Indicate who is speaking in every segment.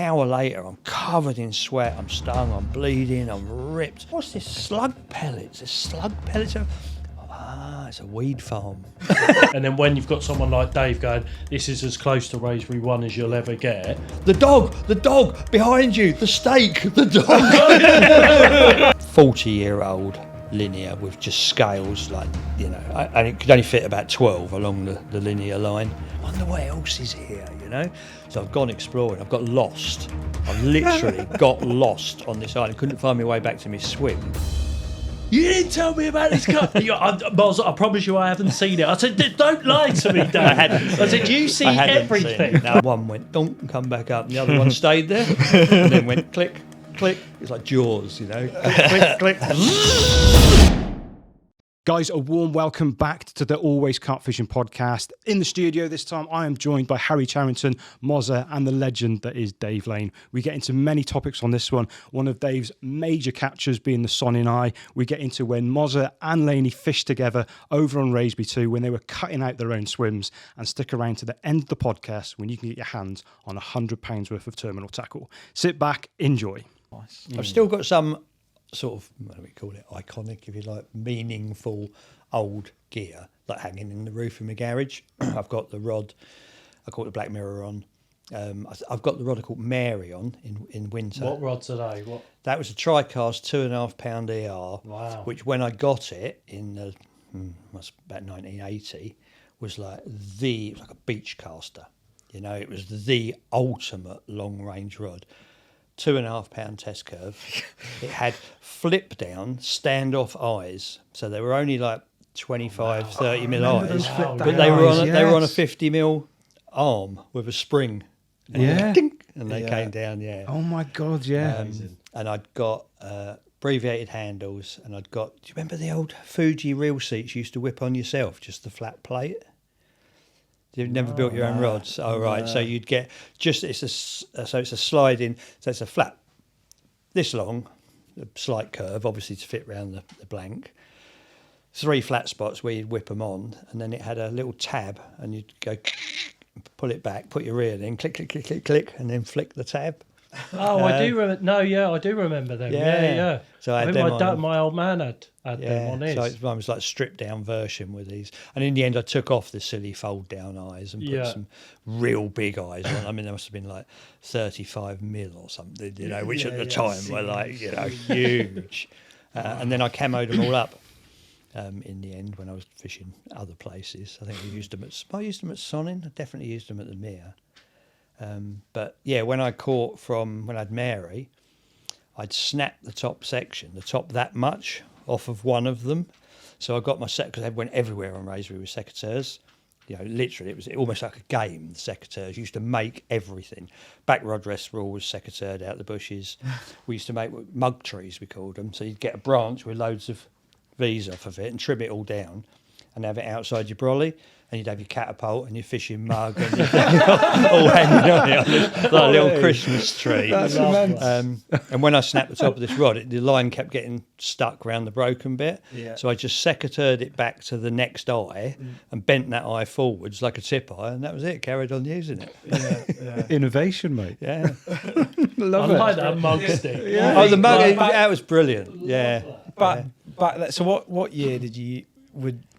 Speaker 1: hour later, I'm covered in sweat, I'm stung, I'm bleeding, I'm ripped. What's this? Slug pellets? It's slug pellets? It's a weed farm.
Speaker 2: And then when you've got someone like Dave going, this is as close to Raspberry 1 as you'll ever get.
Speaker 1: The dog behind you, the steak, the dog. 40-year-old linear with just scales, like, you know, and it could only fit about 12 along the linear line. I wonder what else is here, you know? So I've gone exploring, I've got lost. I've literally got lost on this island, couldn't find my way back to my swim.
Speaker 2: You didn't tell me about this car. I promise you I haven't seen it. I said, don't lie to me, Dave. I said, you see everything.
Speaker 1: Now, one went donk and come back up, and the other one stayed there, and then went click, click. It's like Jaws, you know. Click, click.
Speaker 3: Guys, a warm welcome back to the Always Carp Fishing podcast. In the studio this time, I am joined by Harry Charrington, Mozza, and the legend that is Dave Lane. We get into many topics on this one. One of Dave's major captures being the Sonning Eye. We get into when Mozza and Laney fished together over on Raspberry 2 when they were cutting out their own swims. And stick around to the end of the podcast when you can get your hands on £100 worth of terminal tackle. Sit back, enjoy.
Speaker 1: Nice. I've still got some sort of, what do we call it, iconic, if you like, meaningful old gear, like hanging in the roof of my garage. I've got the rod, I call it the Black Mirror on. I've got the rod I called Mary on in winter.
Speaker 2: What rods are they? What?
Speaker 1: That was a tri-cast 2.5 pound ER,
Speaker 2: wow.
Speaker 1: Which when I got it in about 1980, was like it was like a beach caster. You know, it was the ultimate long range rod. 2.5 pound test curve. It had flip down standoff eyes, so they were only like 25, 30 mil eyes, but they were on a 50 mil arm with a spring.
Speaker 3: Yeah,
Speaker 1: dink, and they came down. Yeah.
Speaker 3: Oh my God, yeah.
Speaker 1: And I'd got abbreviated handles, and I'd got. Do you remember the old Fuji reel seats you used to whip on yourself, just the flat plate? You've never built your own rods. Oh, right. No. So you'd get it's a sliding, so it's a flat this long, a slight curve, obviously to fit around the blank. 3 flat spots where you'd whip them on, and then it had a little tab, and you'd go pull it back, put your reel in, click, click, click, click, click, and then flick the tab.
Speaker 2: Oh, I do remember. No, yeah, I do remember them. Yeah.
Speaker 1: So I had
Speaker 2: my old man had them on his.
Speaker 1: So it was like a stripped down version with these. And in the end, I took off the silly fold down eyes and put some real big eyes on. I mean, there must have been like 35 mil or something, you know, which at the time were like, you know, huge. And then I camoed them all up. In the end, when I was fishing other places, I think I used them at Sonning. I definitely used them at the Mere. But yeah, when I had Mary, I'd snap the top that much off of one of them. So I got my set, because they went everywhere on Raspberry with secateurs. You know, literally, it was almost like a game. The secateurs used to make everything. Back rod rest rule was secateured out the bushes. We used to make mug trees, we called them. So you'd get a branch with loads of V's off of it and trim it all down and have it outside your brolly. And you'd have your catapult and your fishing mug and all hanging on it like a little Christmas tree.
Speaker 3: That's immense.
Speaker 1: And when I snapped the top of this rod, the line kept getting stuck around the broken bit. Yeah. So I just secateured it back to the next eye and bent that eye forwards like a tip eye, and that was it. Carried on using it.
Speaker 3: Yeah. Innovation, mate.
Speaker 1: Yeah.
Speaker 3: Love it.
Speaker 2: I like that mug stick.
Speaker 1: Yeah. Oh, the mug, that was brilliant. Yeah.
Speaker 4: But so what year did you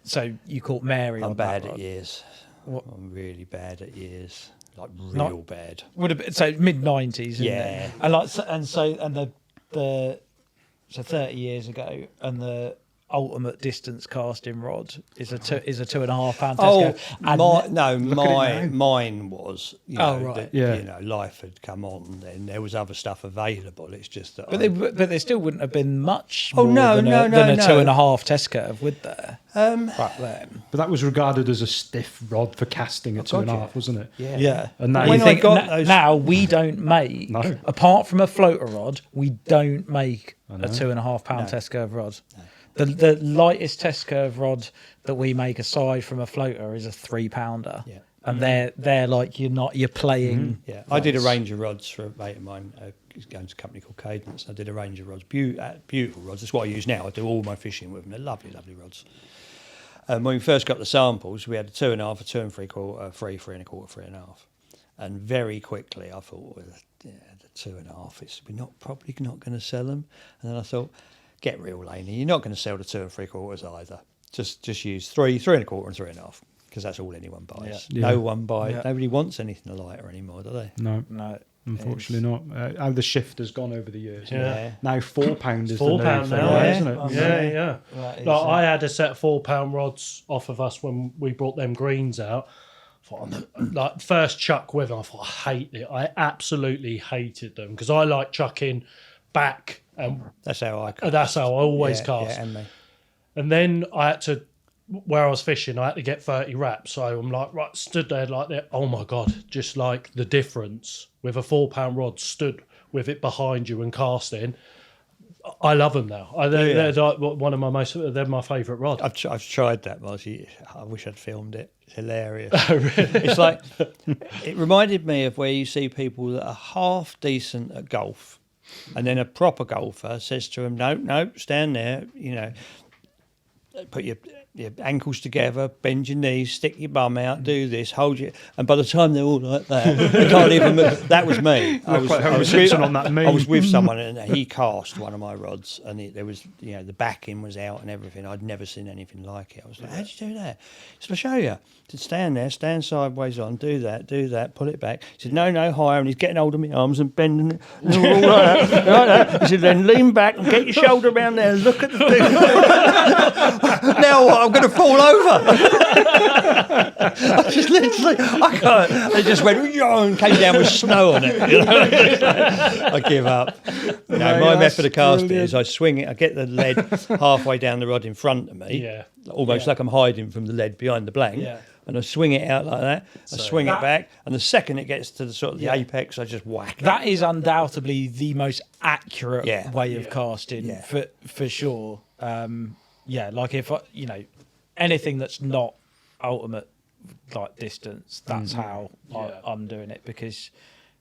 Speaker 4: So you caught Mary?
Speaker 1: I'm bad at years. I'm really bad at years, like real bad.
Speaker 4: Would have been, so mid-90s.
Speaker 1: Yeah,
Speaker 4: and the 30 years ago, and the ultimate distance casting rod is a 2.5 pound Tesco.
Speaker 1: Mine was. You know,
Speaker 4: right.
Speaker 1: You know, life had come on, then there was other stuff available. It's just that.
Speaker 4: But there still wouldn't have been much.
Speaker 1: Oh,
Speaker 4: more than a 2.5 Tesco, would there?
Speaker 3: Back then. But that was regarded as a stiff rod for casting at 2.5, wasn't it?
Speaker 4: Yeah.
Speaker 3: And now
Speaker 4: now we don't make, apart from a floater rod, we don't make a 2.5 pound test curve rod. No. The lightest test curve rod that we make aside from a floater is a 3 pounder. Yeah. And they're like you're playing.
Speaker 1: Yeah. Rods. I did a range of rods for a mate of mine. He's going to a company called Cadence. I did a range of rods, beautiful rods. That's what I use now. I do all my fishing with them. They're lovely, lovely rods. When we first got the samples, we had a 2.5, a 2 3/4, a 3 3 1/4, 3.5. And very quickly I thought, 2.5. We're probably not going to sell them. And then I thought, get real, Laney. You're not going to sell the 2 3/4 either. Just use 3 3.25 and 3.5, because that's all anyone buys.
Speaker 3: Yeah.
Speaker 1: No one buys.
Speaker 4: Yeah.
Speaker 1: Nobody wants anything lighter anymore, do they?
Speaker 3: No. Unfortunately not. How the shift has gone over the years.
Speaker 2: Yeah.
Speaker 3: Now £4 is
Speaker 2: £4
Speaker 3: the new thing,
Speaker 2: now,
Speaker 3: isn't it?
Speaker 2: Yeah. Like, I had a set of £4 rods off of us when we brought them greens out. Like, first chuck with them, I thought, I hate it. I absolutely hated them, because I like chucking back, and
Speaker 1: That's how I
Speaker 2: always cast.
Speaker 1: Yeah, and me.
Speaker 2: And then I had to, where I was fishing, I had to get 30 wraps. So I'm like, right, stood there like that. Oh my God, just like the difference with a £4 rod, stood with it behind you and casting. I love them now. They're like one of they're my favourite rod.
Speaker 1: I've tried that, Mozzie. I wish I'd filmed it. It's hilarious. It's like, it reminded me of where you see people that are half decent at golf, and then a proper golfer says to them, no, stand there, put your ankles together, bend your knees, stick your bum out, do this, hold your... And by the time they're all like that, they can't even move. That was me. I was with someone, and he cast one of my rods, and there was, the backing was out and everything. I'd never seen anything like it. I was like, how'd you do that? He said, I'll show you. He said, stand there, stand sideways on, do that, pull it back. He said, no, higher. And he's getting hold of my arms and bending it. And all like that. He said, then lean back and get your shoulder around there and look at the thing. Now what? I'm going to fall over. I can't. They just went, and came down with snow on it. I give up. My method of casting is I swing it, I get the lead halfway down the rod in front of me, almost like I'm hiding from the lead behind the blank. Yeah. And I swing it out like that. I swing it back, and the second it gets to the sort of the apex, I just whack it.
Speaker 4: That is undoubtedly the most accurate way of casting, for sure. Like if anything that's not ultimate like distance, that's how I'm doing it, because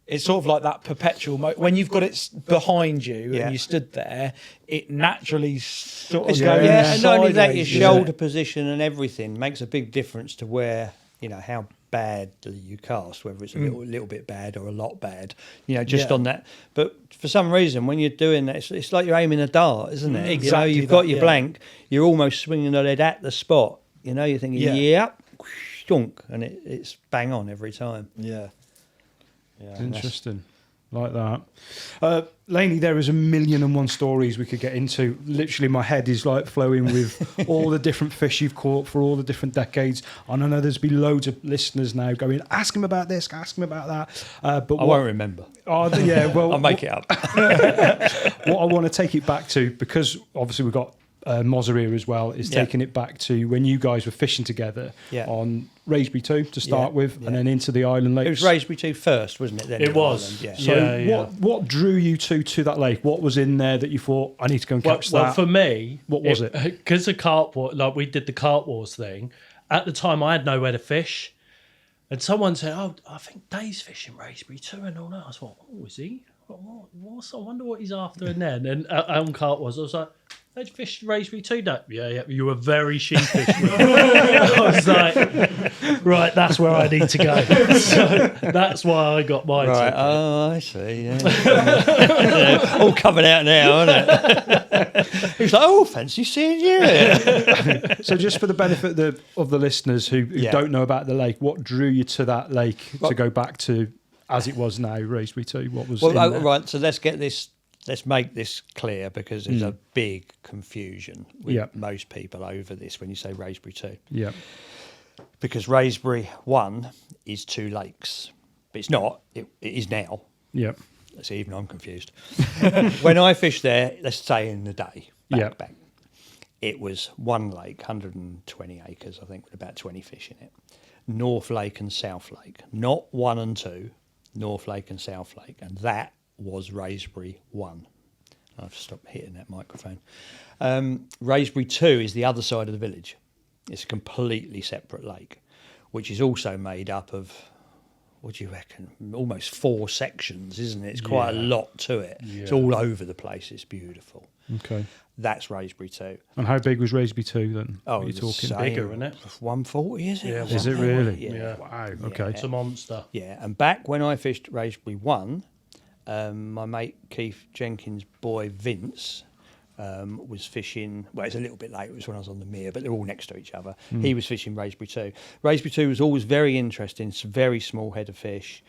Speaker 4: it's sort of like that perpetual when you've got it behind you and you stood there, it naturally sort of goes
Speaker 1: and not only that,
Speaker 4: sideways,
Speaker 1: your shoulder position and everything makes a big difference to where, how badly you cast, whether it's a little bit bad or a lot bad, on that. But for some reason, when you're doing that, it's like you're aiming a dart, isn't it?
Speaker 4: Exactly.
Speaker 1: You've got your blank, you're almost swinging the lead at the spot. You're thinking, stunk, and it's bang on every time.
Speaker 4: Yeah.
Speaker 3: Interesting. Like that. Laney, there is 1,000,001 stories we could get into. Literally, my head is like flowing with all the different fish you've caught for all the different decades. And I know there's been loads of listeners now going, ask him about this, ask him about that. But
Speaker 1: I won't remember.
Speaker 3: Oh, yeah, well,
Speaker 1: I'll make it up.
Speaker 3: What I want to take it back to, because obviously we've got Mozza here as well, is taking it back to when you guys were fishing together on Raisby 2 to start with, and then into the Island Lakes.
Speaker 1: It was Raisby 2 first, wasn't it? Then
Speaker 2: it was.
Speaker 1: Island,
Speaker 3: So what drew you to that lake? What was in there that you thought, I need to go and catch that?
Speaker 2: Well, for me...
Speaker 3: What was it?
Speaker 2: Because the Carp Wars, like we did the Carp Wars thing, at the time I had nowhere to fish. And someone said, I think Dave's fishing Raisby 2 and all that. I thought, is he? I wonder what he's after in there. And then on Carp Wars, I was like... They'd fished Raisby 2, no? Yeah, you were very sheepish. I was like, right, that's where I need to go. So that's why I got my ticket.
Speaker 1: Oh, I see. Yeah. All coming out now, isn't it? He was like, fancy seeing you.
Speaker 3: So just for the benefit of the listeners who don't know about the lake, what drew you to that lake to go back to, as it was now, Raisby 2? What was in there?
Speaker 1: Right, so let's make this clear, because there's a big confusion with most people over this when you say Raisby 2.
Speaker 3: Yeah.
Speaker 1: Because Raisby 1 is 2 lakes. But it's not. It is now.
Speaker 3: Yeah.
Speaker 1: See, even I'm confused. When I fished there, let's say in the day, back, it was 1 lake, 120 acres, I think, with about 20 fish in it. North Lake and South Lake. Not 1 and 2, North Lake and South Lake. And that was Raisby 1. I've stopped hitting that microphone. Raisby 2 is the other side of the village. It's a completely separate lake, which is also made up of, what do you reckon, almost 4 sections, isn't it? It's quite a lot to it. Yeah. It's all over the place. It's beautiful.
Speaker 3: Okay.
Speaker 1: That's Raisby 2.
Speaker 3: And how big was Raisby 2 then?
Speaker 1: Oh,
Speaker 3: you're talking
Speaker 2: bigger, isn't it?
Speaker 1: 140, is it?
Speaker 2: Yeah.
Speaker 3: Is it really?
Speaker 2: Yeah.
Speaker 3: Wow. Okay.
Speaker 2: It's a monster.
Speaker 1: Yeah. And back when I fished Raisby 1, my mate Keith Jenkins' boy Vince was fishing. Well, it's a little bit late. It was when I was on the Mere, but they're all next to each other. He was fishing Raspberry 2. Raspberry 2 was always very interesting. It's a very small head of fish.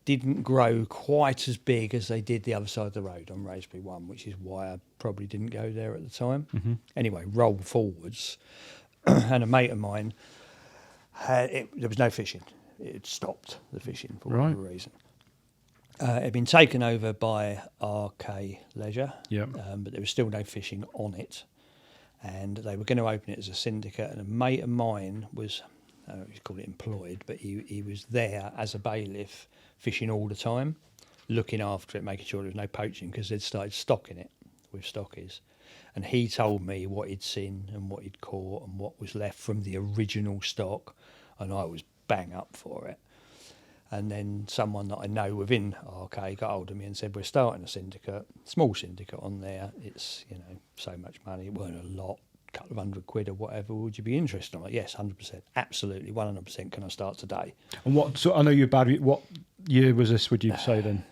Speaker 1: Didn't grow quite as big as they did the other side of the road on Raspberry 1, which is why I probably didn't go there at the time. Anyway, roll forwards, and a mate of mine, there was no fishing. It had stopped the fishing for whatever reason. It had been taken over by RK Leisure, but there was still no fishing on it. And they were going to open it as a syndicate, and a mate of mine was, I don't know if you call it employed, but he was there as a bailiff, fishing all the time, looking after it, making sure there was no poaching, because they'd started stocking it with stockies. And he told me what he'd seen and what he'd caught and what was left from the original stock, and I was bang up for it. And then someone that I know within RK got hold of me and said, we're starting a syndicate, small syndicate on there. It's, so much money. It weren't a lot, a couple of £100 or whatever. Would you be interested? I'm like, yes, 100%. Absolutely, 100%. Can I start today?
Speaker 3: And so I know you're bad. What year was this, would you say then?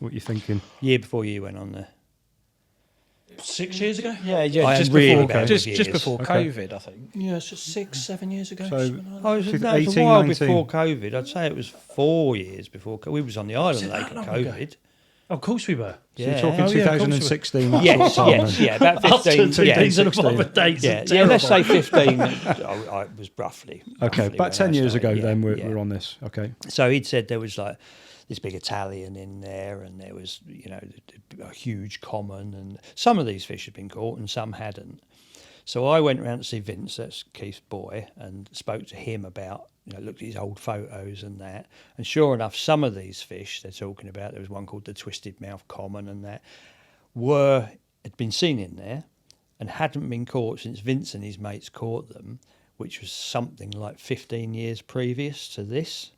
Speaker 3: What are you thinking?
Speaker 1: Year before you went on there.
Speaker 2: 6 years ago?
Speaker 4: Yeah,
Speaker 1: I
Speaker 4: just
Speaker 1: am really
Speaker 4: before
Speaker 1: bad with
Speaker 4: just before
Speaker 3: Okay.
Speaker 4: COVID, I think.
Speaker 2: Yeah, it's just 6-7 years ago.
Speaker 3: So-
Speaker 2: something like that.
Speaker 1: Oh, it was, no, it was
Speaker 3: 18,
Speaker 1: a while
Speaker 3: 19.
Speaker 1: before COVID. I'd say it was 4 years before. We was on the island
Speaker 2: it
Speaker 1: lake
Speaker 2: that
Speaker 1: at
Speaker 2: long ago?
Speaker 1: COVID.
Speaker 2: Of course we were.
Speaker 3: So you're
Speaker 1: Yeah.
Speaker 3: talking
Speaker 2: Oh, yeah, of course
Speaker 3: 2016. that
Speaker 1: Yes,
Speaker 3: sort of time
Speaker 1: yes,
Speaker 3: then.
Speaker 1: yeah, about
Speaker 2: After
Speaker 1: 15.
Speaker 2: 2
Speaker 1: Yeah,
Speaker 2: days and a
Speaker 3: 16.
Speaker 2: half days.
Speaker 1: yeah, let's say 15. I was roughly.
Speaker 3: Okay,
Speaker 1: roughly
Speaker 3: about
Speaker 1: when
Speaker 3: 10
Speaker 1: I
Speaker 3: years
Speaker 1: started,
Speaker 3: ago
Speaker 1: yeah,
Speaker 3: then
Speaker 1: yeah.
Speaker 3: we're on this. Okay.
Speaker 1: So he'd said there was like this big Italian in there, and there was, a huge common, and some of these fish had been caught and some hadn't. So I went around to see Vince, that's Keith's boy, and spoke to him about, looked at his old photos and that. And sure enough, some of these fish they're talking about, there was one called the Twisted Mouth Common, and that had been seen in there and hadn't been caught since Vince and his mates caught them, which was something like 15 years previous to this.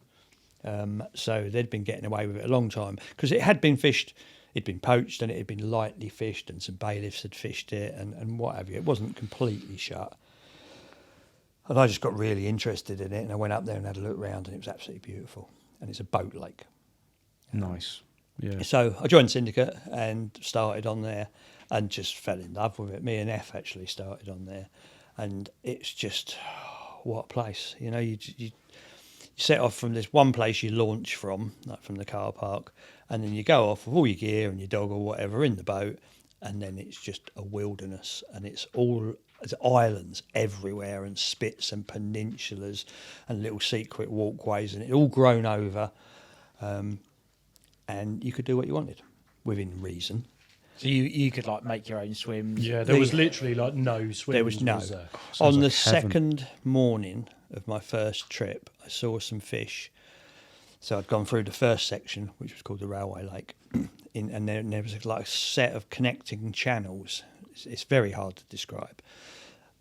Speaker 1: So they'd been getting away with it a long time, because it had been fished. It'd been poached and it had been lightly fished, and some bailiffs had fished it and what have you. It wasn't completely shut. And I just got really interested in it, and I went up there and had a look around, and it was absolutely beautiful. And it's a boat lake.
Speaker 3: Nice. Yeah.
Speaker 1: So I joined Syndicate and started on there and just fell in love with it. Me and F actually started on there, and it's just, what a place. You set off from this one place you launch from, like from the car park, and then you go off with all your gear and your dog or whatever in the boat, and then it's just a wilderness, and there's islands everywhere, and spits and peninsulas and little secret walkways, and it all grown over, and you could do what you wanted within reason.
Speaker 4: So you could make your own swims.
Speaker 2: Yeah, there was literally no swimming.
Speaker 1: There was no.
Speaker 2: there?
Speaker 1: On the
Speaker 3: like heaven.
Speaker 1: second morning of my first trip, I saw some fish. So I'd gone through the first section, which was called the Railway Lake, and there was like a set of connecting channels. It's very hard to describe,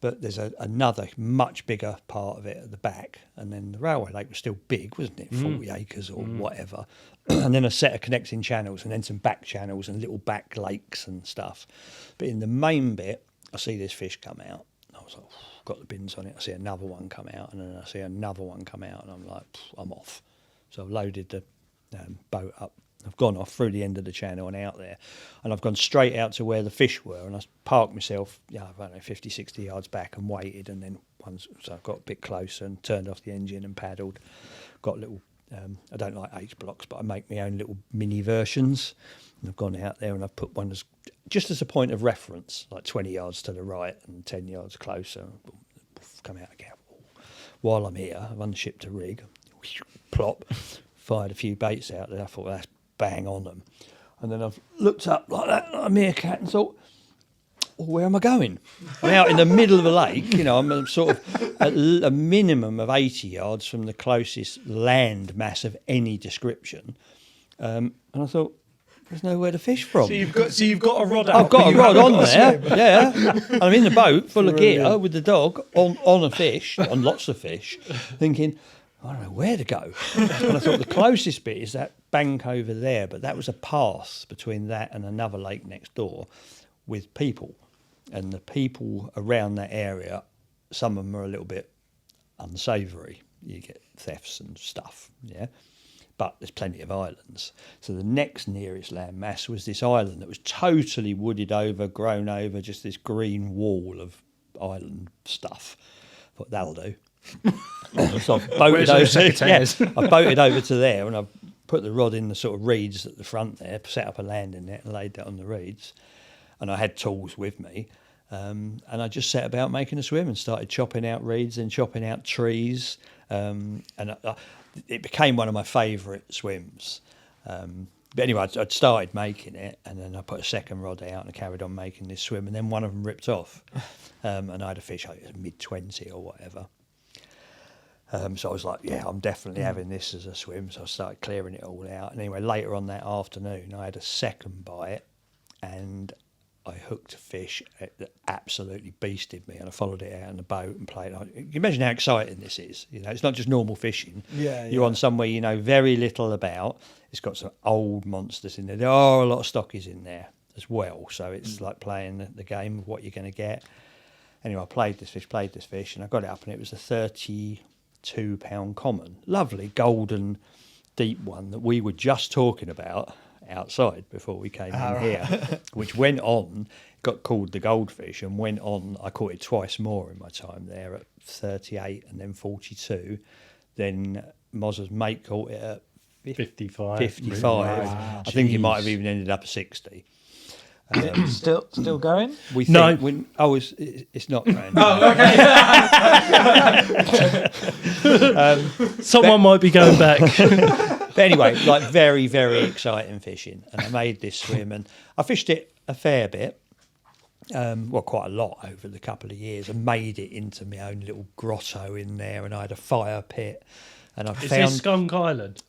Speaker 1: but there's another much bigger part of it at the back, and then the Railway Lake was still big, wasn't it? 40 acres or whatever, and then a set of connecting channels, and then some back channels and little back lakes and stuff. But in the main bit, I see this fish come out. I was like, got the bins on it. I see another one come out, and then I see another one come out, and I'm like, I'm off. So I've loaded the boat up. I've gone off through the end of the channel and out there, and I've gone straight out to where the fish were, and I parked myself, I don't know, 50, 60 yards back, and waited, and then so I got a bit closer and turned off the engine and paddled. Got little, I don't like H blocks, but I make my own little mini versions, and I've gone out there and I've put one just as a point of reference, like 20 yards to the right and 10 yards closer. Come out again. While I'm here, I've unshipped a rig, plop, fired a few baits out there. I thought, that's bang on them. And then I've looked up like that, like a meerkat, and thought, well, where am I going? I'm out in the middle of a lake, I'm sort of at a minimum of 80 yards from the closest land mass of any description. And I thought, there's nowhere to fish from.
Speaker 2: So you've got a rod out.
Speaker 1: I've got
Speaker 2: but
Speaker 1: a
Speaker 2: you
Speaker 1: rod
Speaker 2: haven't
Speaker 1: on
Speaker 2: got a
Speaker 1: there,
Speaker 2: swim.
Speaker 1: yeah. I'm in the boat full of gear with the dog on a fish, on lots of fish, thinking, I don't know where to go. And I thought the closest bit is that bank over there, but that was a pass between that and another lake next door with people. And the people around that area, some of them are a little bit unsavoury. You get thefts and stuff, yeah. but there's plenty of islands. So the next nearest landmass was this island that was totally wooded over, grown over, just this green wall of island stuff. I thought, that'll do. So I boated I boated over to there, and I put the rod in the sort of reeds at the front there, set up a landing net and laid that on the reeds. And I had tools with me. And I just set about making a swim and started chopping out reeds and chopping out trees. It became one of my favourite swims. But anyway, I'd started making it, and then I put a second rod out and I carried on making this swim, and then one of them ripped off. And I had a fish, I was mid-20 or whatever. So I was like, yeah, I'm definitely having this as a swim. So I started clearing it all out. And anyway, later on that afternoon, I had a second bite, and I hooked a fish that absolutely beasted me, and I followed it out in the boat and played. You can imagine how exciting this is. You know, it's not just normal fishing. You're on somewhere you know very little about. It's got some old monsters in there. There are a lot of stockies in there as well, so it's like playing the game of what you're going to get. Anyway, I played this fish, and I got it up, and it was a 32-pound common, lovely golden deep one that we were just talking about outside before we came in here, which went on, got called the goldfish, and went on. I caught it twice more in my time there at 38 and then 42. Then Moz's mate caught it at
Speaker 2: 55.
Speaker 1: 55.
Speaker 4: Wow.
Speaker 1: I think he might have even ended up at 60.
Speaker 4: Still going?
Speaker 1: We think it's not going.
Speaker 2: Someone might be going back.
Speaker 1: But anyway, like very, very exciting fishing. And I made this swim, and I fished it a fair bit, quite a lot over the couple of years, and made it into my own little grotto in there. And I had a fire pit, and I
Speaker 2: Is
Speaker 1: found
Speaker 2: this Skunk Island?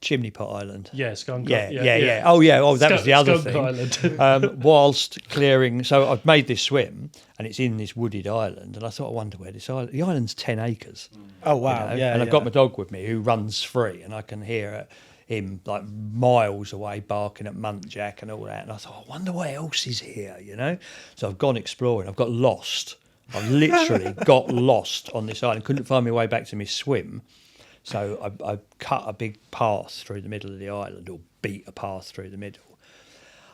Speaker 1: Chimney Pot Island.
Speaker 2: Yeah, Skunk
Speaker 1: Yeah,
Speaker 2: Island.
Speaker 1: yeah. Oh, that was the other
Speaker 2: Skunk
Speaker 1: thing.
Speaker 2: Island.
Speaker 1: Whilst clearing, so I've made this swim, and it's in this wooded island, and I thought, I wonder where this island. The island's 10 acres.
Speaker 4: Oh wow!
Speaker 1: You know? And I've got my dog with me who runs free, and I can hear him like miles away barking at muntjac and all that. And I thought, I wonder what else is here, you know? So I've gone exploring. I've got lost. I literally got lost on this island. Couldn't find my way back to my swim. So I cut a big path through the middle of the island, or beat a path through the middle.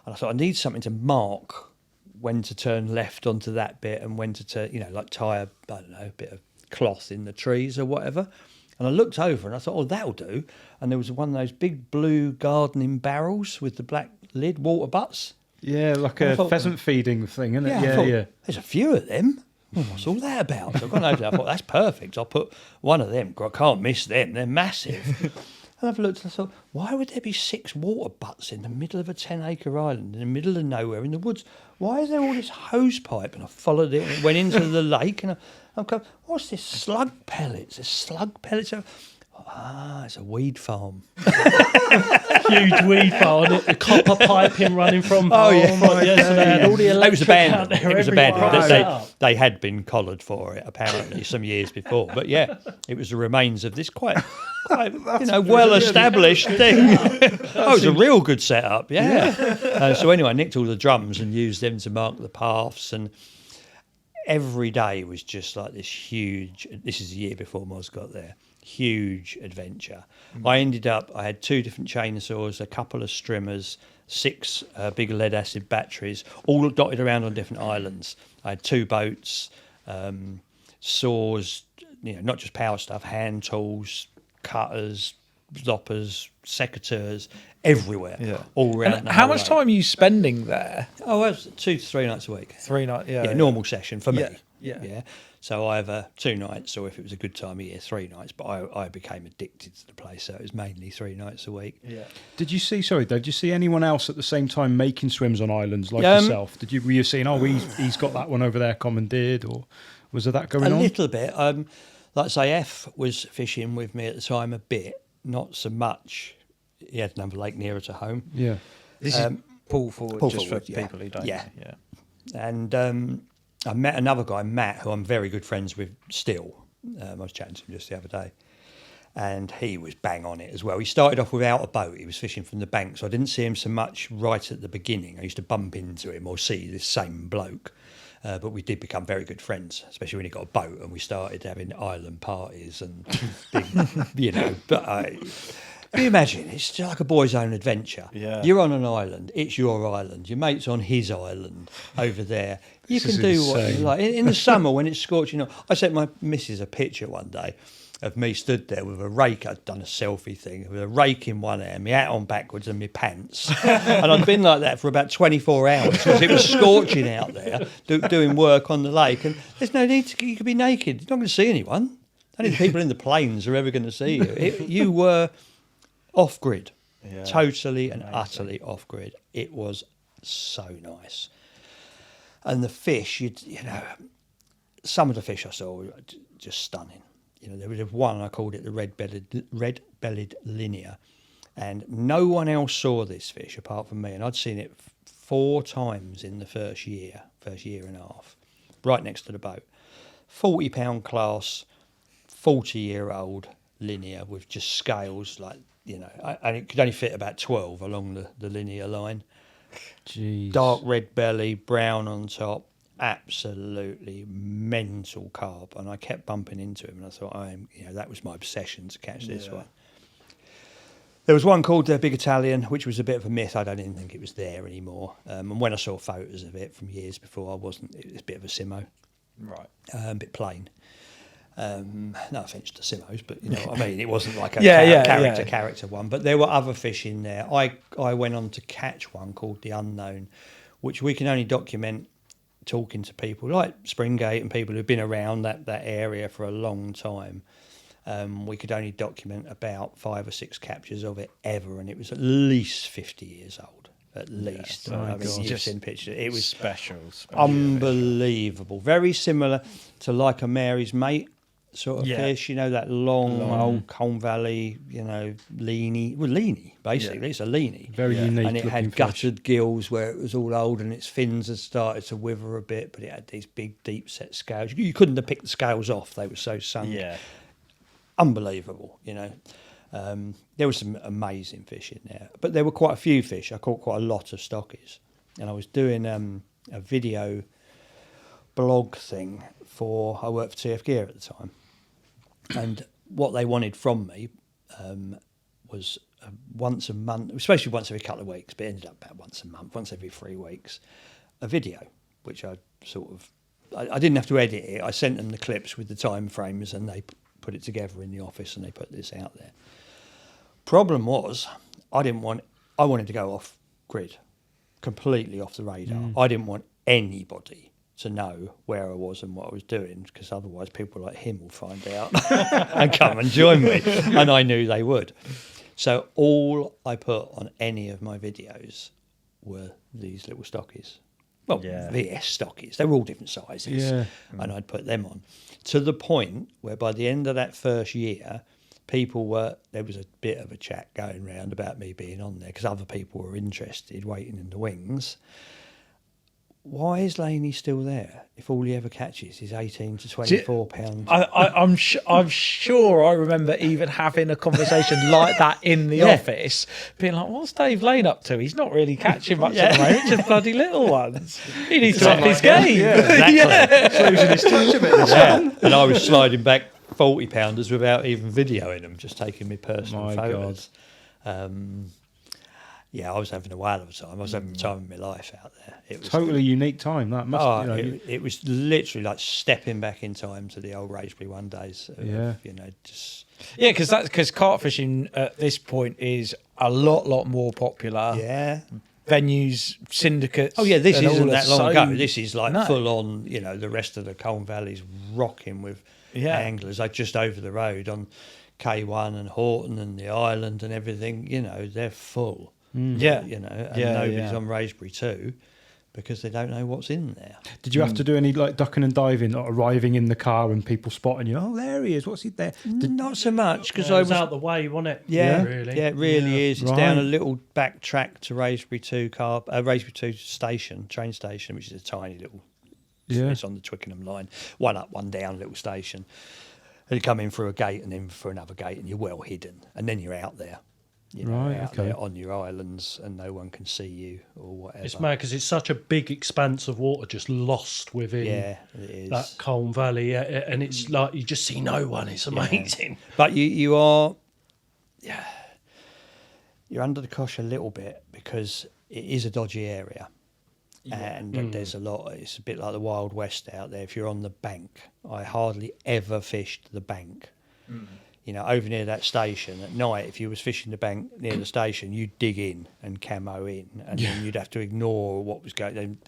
Speaker 1: And I thought, I need something to mark when to turn left onto that bit and when to turn, like tie a bit of cloth in the trees or whatever. And I looked over and I thought, that'll do. And there was one of those big blue gardening barrels with the black lid, water butts.
Speaker 3: Yeah, like a pheasant feeding thing, isn't it?
Speaker 1: Yeah. There's a few of them. What's all that about? So I've gone over there. I thought, that's perfect. I'll put one of them. I can't miss them. They're massive. And I've looked and I thought, why would there be 6 water butts in the middle of a 10-acre island, in the middle of nowhere, in the woods? Why is there all this hose pipe? And I followed it and it went into the lake. And I'm going, what's this? Slug pellets. There's slug pellets. It's a weed farm.
Speaker 2: Huge weed farm. A copper piping running from home.
Speaker 1: Oh, yeah.
Speaker 2: So they had all the
Speaker 1: It was abandoned.
Speaker 2: electric out there
Speaker 1: It was
Speaker 2: everywhere.
Speaker 1: abandoned. They had been collared for it, apparently, some years before. But yeah, it was the remains of this quite well-established thing. It was a real good setup, yeah. So anyway, I nicked all the drums and used them to mark the paths, and every day was just like this huge, this is a year before Moz got there, huge adventure. I had 2 different chainsaws, a couple of streamers, 6 big lead acid batteries, all dotted around on different islands. I had 2 boats, saws, not just power stuff, hand tools, cutters, loppers, secateurs, everywhere, all around.
Speaker 4: And how much time are you spending there?
Speaker 1: Oh, it was 2 to 3 nights a week.
Speaker 4: 3 nights, yeah.
Speaker 1: Normal session for me.
Speaker 4: Yeah.
Speaker 1: So either 2 nights, or if it was a good time of year, 3 nights. But I became addicted to the place, so it was mainly 3 nights a week.
Speaker 3: Yeah. Did you see anyone else at the same time making swims on islands like yourself? Were you seeing, he's got that one over there commandeered, or was there that going on?
Speaker 1: A little bit. Like I say, F was fishing with me at the time a bit, not so much. He had another lake nearer to home.
Speaker 3: Yeah.
Speaker 4: This is pull forward, for people who don't.
Speaker 1: Yeah. And I met another guy, Matt, who I'm very good friends with still. I was chatting to him just the other day. And he was bang on it as well. He started off without a boat. He was fishing from the bank, so I didn't see him so much right at the beginning. I used to bump into him or see this same bloke. But we did become very good friends, especially when he got a boat and we started having island parties and big, But Can you imagine? It's just like a boy's own adventure.
Speaker 5: Yeah.
Speaker 1: You're on an island. It's your island. Your mate's on his island over there. You
Speaker 3: This
Speaker 1: can
Speaker 3: is
Speaker 1: do what
Speaker 3: insane.
Speaker 1: you like. In the summer when it's scorching hot, I sent my missus a picture one day of me stood there with a rake. I'd done a selfie thing with a rake in one hand, my hat on backwards and my pants. And I'd been like that for about 24 hours because it was scorching out there doing work on the lake. And there's no need to, you could be naked. You're not going to see anyone. Only the people in the planes are ever going to see you. You were off-grid, totally and utterly off-grid. It was so nice. And the fish, you know, some of the fish I saw were just stunning. You know, there was one, I called it the red-bellied linear, and no one else saw this fish apart from me, and I'd seen it 4 times in the first year and a half, right next to the boat. 40-pound class, 40-year-old linear with just scales like, you know, and it could only fit about 12 along the linear line.
Speaker 3: Jeez.
Speaker 1: Dark red belly, brown on top, absolutely mental carp. And I kept bumping into him, and I thought, that was my obsession to catch this one. There was one called the Big Italian, which was a bit of a myth. I don't even think it was there anymore. And when I saw photos of it from years before, it was a bit of a simo,
Speaker 5: Right.
Speaker 1: a bit plain. No offence to Simos, but you know what I mean. It wasn't like a character one, but there were other fish in there. I went on to catch one called the Unknown, which we can only document talking to people like Springate and people who've been around that area for a long time. We could only document about 5 or 6 captures of it ever, and it was at least 50 years old. At least. I mean, you've seen pictures. It was
Speaker 5: special.
Speaker 1: Unbelievable. Very similar to like a Mary's Mate sort of fish, you know, that long old Colne Valley, you know, leany, basically. Yeah. It's a leany.
Speaker 3: Very unique.
Speaker 1: And it had gutted gills where it was all old and its fins had started to wither a bit, but it had these big, deep set scales. You couldn't have picked the scales off. They were so sunk. Yeah. Unbelievable, you know. There was some amazing fish in there, but there were quite a few fish. I caught quite a lot of stockies, and I was doing a video blog thing I worked for TF Gear at the time, and what they wanted from me was once a month, especially once every couple of weeks, but it ended up about once a month, once every 3 weeks, a video, which I sort of, I didn't have to edit it. I sent them the clips with the time frames, and they put it together in the office, and they put this out there. Problem was, I wanted to go off grid, completely off the radar. I didn't want anybody to know where I was and what I was doing, because otherwise people like him will find out and come and join me. And I knew they would. So all I put on any of my videos were these little stockies. Well, VS stockies. They were all different sizes. Yeah. And I'd put them on. To the point where by the end of that first year, there was a bit of a chat going round about me being on there, because other people were interested, waiting in the wings. Why is Laney still there if all he ever catches is 18 to 24 pounds?
Speaker 4: I'm sure I remember even having a conversation like that in the office, being like, what's Dave Lane up to? He's not really catching much at the moment, just bloody little ones. He needs to up his game.
Speaker 1: Yeah, exactly. Losing his touch a bit. And I was sliding back 40-pounders without even videoing them, just taking me personal photos. I was having a whale of a time. I was having the time of my life out there. It was
Speaker 3: totally unique time. That must.
Speaker 1: It was literally like stepping back in time to the old Raspberry One days.
Speaker 4: Because carp fishing at this point is a lot more popular.
Speaker 1: Yeah.
Speaker 4: Venues, syndicates.
Speaker 1: Oh yeah, this isn't that long ago. This is like full on. You know, the rest of the Colne Valley's rocking with anglers. Like just over the road on K1 and Horton and the Island and everything. You know, they're full.
Speaker 4: Yeah,
Speaker 1: you know, and nobody's on Raspberry 2 because they don't know what's in there.
Speaker 3: Did you have to do any like ducking and diving, like arriving in the car and people spotting you? Oh, there he is. What's he there?
Speaker 1: Not so much, because
Speaker 2: I was out the way, wasn't it?
Speaker 1: Yeah,
Speaker 2: really.
Speaker 1: Yeah, it really is. It's down a little back track to Raspberry 2 Raspberry 2 station, train station, which is a tiny little. It's on the Twickenham line, one up, one down, little station. And you come in through a gate and then for another gate, and you're well hidden, and then you're out there. You know, out there on your islands, and no one can see you or whatever.
Speaker 2: It's mad because it's such a big expanse of water just lost within that Colne Valley, and it's like you just see no one. It's amazing.
Speaker 1: But you are, you're under the cosh a little bit because it is a dodgy area. And there's a lot. It's a bit like the Wild West out there. If you're on the bank, I hardly ever fished the bank. You know, over near that station at night, if you was fishing the bank near the station, you'd dig in and camo in, and then you'd have to ignore what was going on.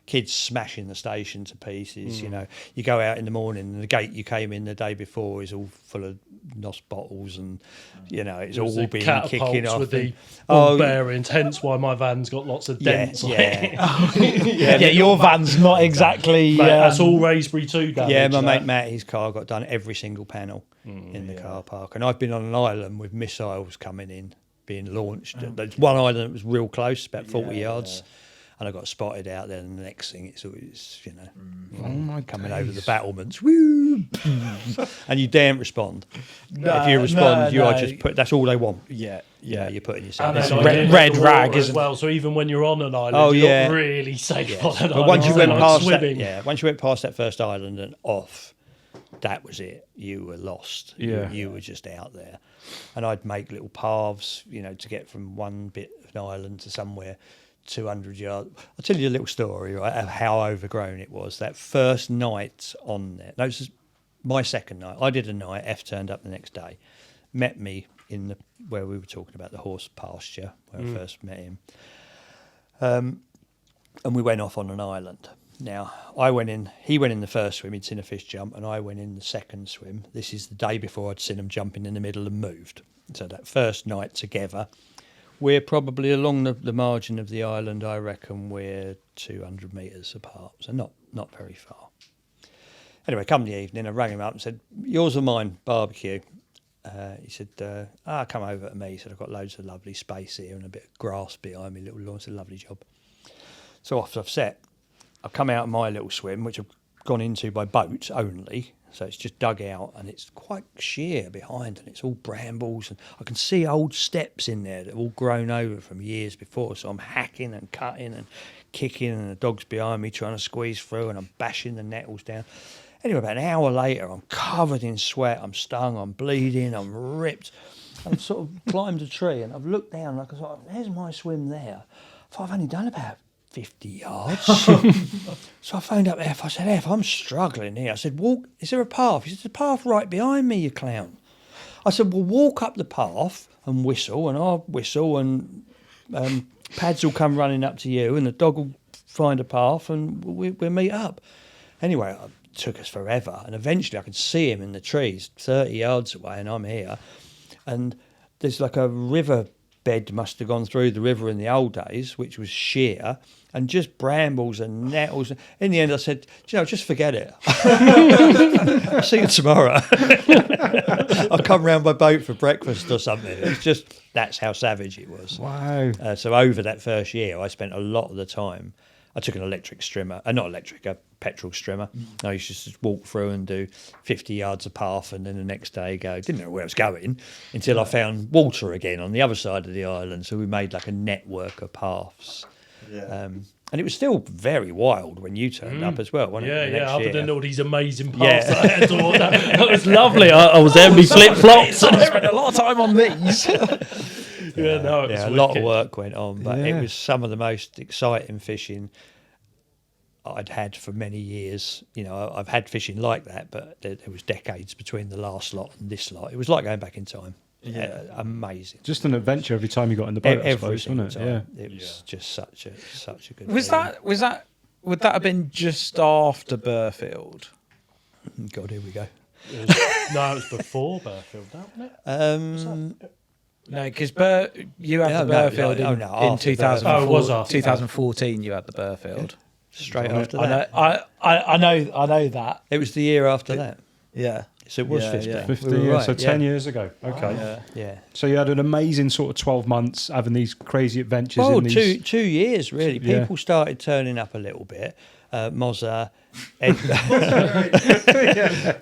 Speaker 1: Kids smashing the station to pieces. You know, you go out in the morning and the gate you came in the day before is all full of NOS bottles, and you know it's all been kicking off
Speaker 2: with the ball bearings. Hence why my van's got lots of dents.
Speaker 4: Your van's not exactly.
Speaker 2: Mate, that's all Raspberry 2 damage.
Speaker 1: Yeah, my mate Matt, his car got done every single panel in the car park, and I've been on an island with missiles coming in, being launched. There's one island that was real close, about 40 yards. And I got spotted out there, and the next thing it's always, you know, coming over the battlements, woo, and you daren't respond. If you respond, you are just put. That's all they want.
Speaker 4: Yeah,
Speaker 1: you're putting yourself.
Speaker 2: And
Speaker 1: in
Speaker 4: red rag as
Speaker 2: well. So even when you're on an island, you're not really safe on an island.
Speaker 1: But once you went past that, once you went past that first island and off, that was it. You were lost. You were just out there, and I'd make little paths, you know, to get from one bit of an island to somewhere. 200 yards. I'll tell you a little story, right, of how overgrown it was. That first night on there, no, this is my second night. I did a night, F turned up the next day, met me in the where we were talking about the horse pasture, where I first met him. And we went off on an island. Now, he went in the first swim, he'd seen a fish jump, and I went in the second swim. This is the day before I'd seen him jumping in the middle and moved. So that first night together, we're probably along the margin of the island, I reckon we're 200 metres apart, so not very far. Anyway, come the evening, I rang him up and said, yours or mine, barbecue? He said, come over to me. He said, I've got loads of lovely space here and a bit of grass behind me, little lawn. It's a lovely job. So off I've set. I've come out of my little swim, which I've gone into by boat only. So it's just dug out and it's quite sheer behind and it's all brambles and I can see old steps in there that have all grown over from years before. So I'm hacking and cutting and kicking and the dog's behind me trying to squeeze through and I'm bashing the nettles down. Anyway, about an hour later, I'm covered in sweat, I'm stung, I'm bleeding, I'm ripped. I've sort of climbed a tree and I've looked down and I thought, there's my swim there. I've only done about 50 yards. So I phoned up F. I said, F, I'm struggling here. I said, walk, is there a path? He said, there's a path right behind me, you clown. I said, well, walk up the path and whistle, and I'll whistle, and Pads will come running up to you, and the dog will find a path, and we'll meet up. Anyway, it took us forever, and eventually I could see him in the trees 30 yards away, and I'm here. And there's like a river bed must have gone through the river in the old days, which was sheer, and just brambles and nettles. In the end, I said, just forget it. I'll see you tomorrow. I'll come round by boat for breakfast or something. It's just, that's how savage it was.
Speaker 3: Wow.
Speaker 1: So over that first year, I spent a lot of the time, I took an electric strimmer, not electric, a petrol strimmer. I used to just walk through and do 50 yards a path, and then the next day didn't know where I was going until I found water again on the other side of the island. So we made like a network of paths. Yeah. And it was still very wild when you turned up as well, wasn't it?
Speaker 2: Yeah, other than all these amazing paths that I had to walk down. That was lovely. I was there in my flip-flops and I spent a lot of time on these. It was
Speaker 1: a lot of work went on, but it was some of the most exciting fishing I'd had for many years. You know, I've had fishing like that, but there was decades between the last lot and this lot. It was like going back in time. Yeah, amazing.
Speaker 3: Just an adventure every time you got in the boat, I suppose, wasn't it?
Speaker 1: Time. Yeah, it was just such a good.
Speaker 4: Would that have been just after Burfield?
Speaker 1: God, here we go.
Speaker 2: It was before Burfield, wasn't it?
Speaker 4: No, because you had the Burfield in 2014. You had the Burfield.
Speaker 1: Straight after that.
Speaker 4: I know that.
Speaker 1: It was the year after that.
Speaker 4: Yeah.
Speaker 1: So it was 15.
Speaker 3: 15 years, so 10 years ago. Okay.
Speaker 1: Yeah.
Speaker 3: So you had an amazing sort of 12 months having these crazy adventures.
Speaker 1: Oh,
Speaker 3: in these...
Speaker 1: 2 years, really. People started turning up a little bit. Mozza,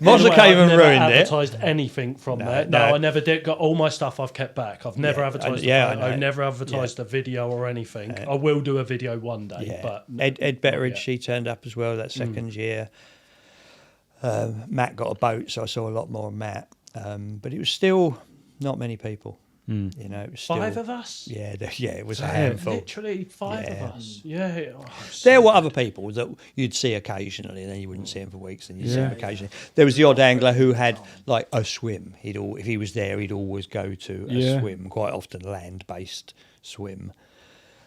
Speaker 1: Mozza came and ruined it.
Speaker 2: I never advertised anything from there. No, I never did. Got all my stuff I've kept back. I've never advertised I've never advertised a video or anything. I will do a video one day. But
Speaker 1: Ed Betteridge, she turned up as well that second year. Matt got a boat, so I saw a lot more of Matt. But it was still not many people. You know, it was still,
Speaker 2: 5 of us.
Speaker 1: Yeah, it was a handful.
Speaker 2: Literally 5 of us. Yeah.
Speaker 1: There were other people that you'd see occasionally, and then you wouldn't see them for weeks, and you'd see them occasionally. There was the odd angler who had like a swim. If he was there, he'd always go to a swim, quite often land-based swim,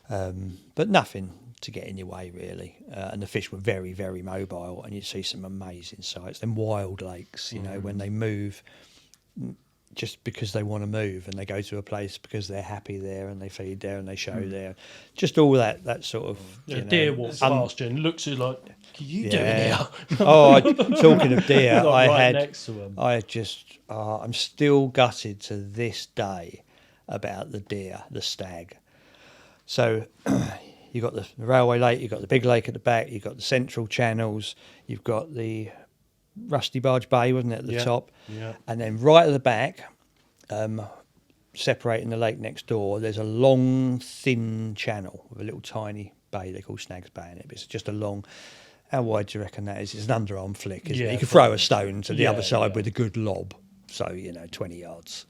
Speaker 1: but nothing to get in your way really. And the fish were very, very mobile, and you'd see some amazing sights. Them wild lakes, you know, when they move just because they want to move, and they go to a place because they're happy there, and they feed there and they show there. Just all that sort of
Speaker 2: deer walks past you and looks at you like, what are you doing here?
Speaker 1: Talking of deer,
Speaker 2: Like next to them.
Speaker 1: I'm still gutted to this day about the deer, the stag. So you've got the railway lake, you've got the big lake at the back, you've got the central channels, you've got the Rusty Barge Bay, wasn't it, at the top? Yeah. And then right at the back, separating the lake next door, there's a long, thin channel with a little tiny bay they call Snag's Bay in it. But it's just a long... How wide do you reckon that is? It's an underarm flick, isn't it? You could throw a stone to the other side with a good lob. So, 20 yards.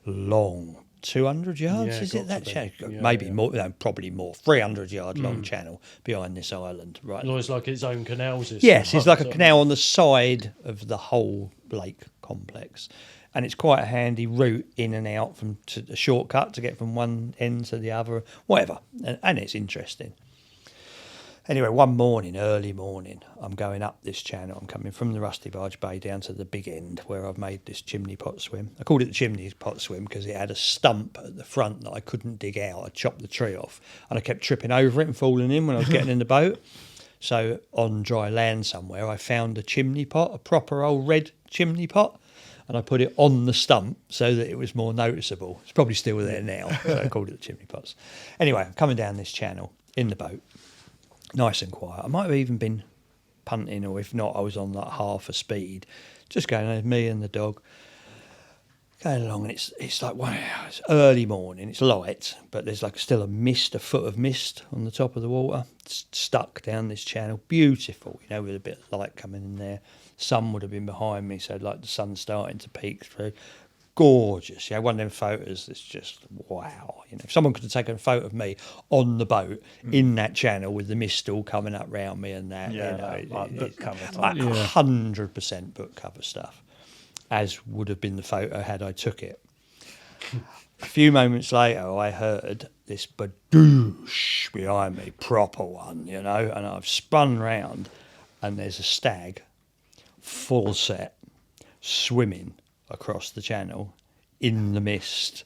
Speaker 1: Long. 200 yards, is it that channel? Maybe more, probably more. 300 yard long channel behind this island, right?
Speaker 2: It's like its own canals.
Speaker 1: Yes, it's like a canal on the side of the whole lake complex, and it's quite a handy route in and out to a shortcut to get from one end to the other, whatever, and it's interesting. Anyway, one morning, early morning, I'm going up this channel. I'm coming from the Rusty Barge Bay down to the big end where I've made this chimney pot swim. I called it the chimney pot swim because it had a stump at the front that I couldn't dig out. I chopped the tree off and I kept tripping over it and falling in when I was getting in the boat. So on dry land somewhere, I found a chimney pot, a proper old red chimney pot, and I put it on the stump so that it was more noticeable. It's probably still there now, so I called it the chimney pots. Anyway, I'm coming down this channel in the boat. Nice and quiet. I might have even been punting, or if not, I was on like half a speed, just going, me and the dog going along, and it's like, wow, it's early morning, it's light, but there's like still a foot of mist on the top of the water, it's stuck down this channel, beautiful, with a bit of light coming in there. Sun would have been behind me, so like the sun's starting to peek through. Gorgeous, one of them photos that's just wow. If someone could have taken a photo of me on the boat in that channel with the mist all coming up round me and that,
Speaker 4: like book cover type.
Speaker 1: Like 100% book cover stuff, as would have been the photo had I took it. A few moments later, I heard this badoosh behind me, proper one, and I've spun round, and there's a stag, full set, swimming across the channel in the mist,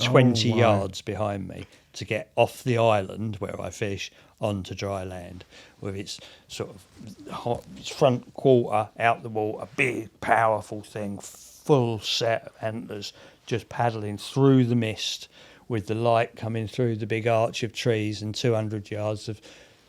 Speaker 1: 20 yards behind me, to get off the island where I fish onto dry land, with its sort of its front quarter out the water, big powerful thing, full set of antlers, just paddling through the mist with the light coming through the big arch of trees and 200 yards of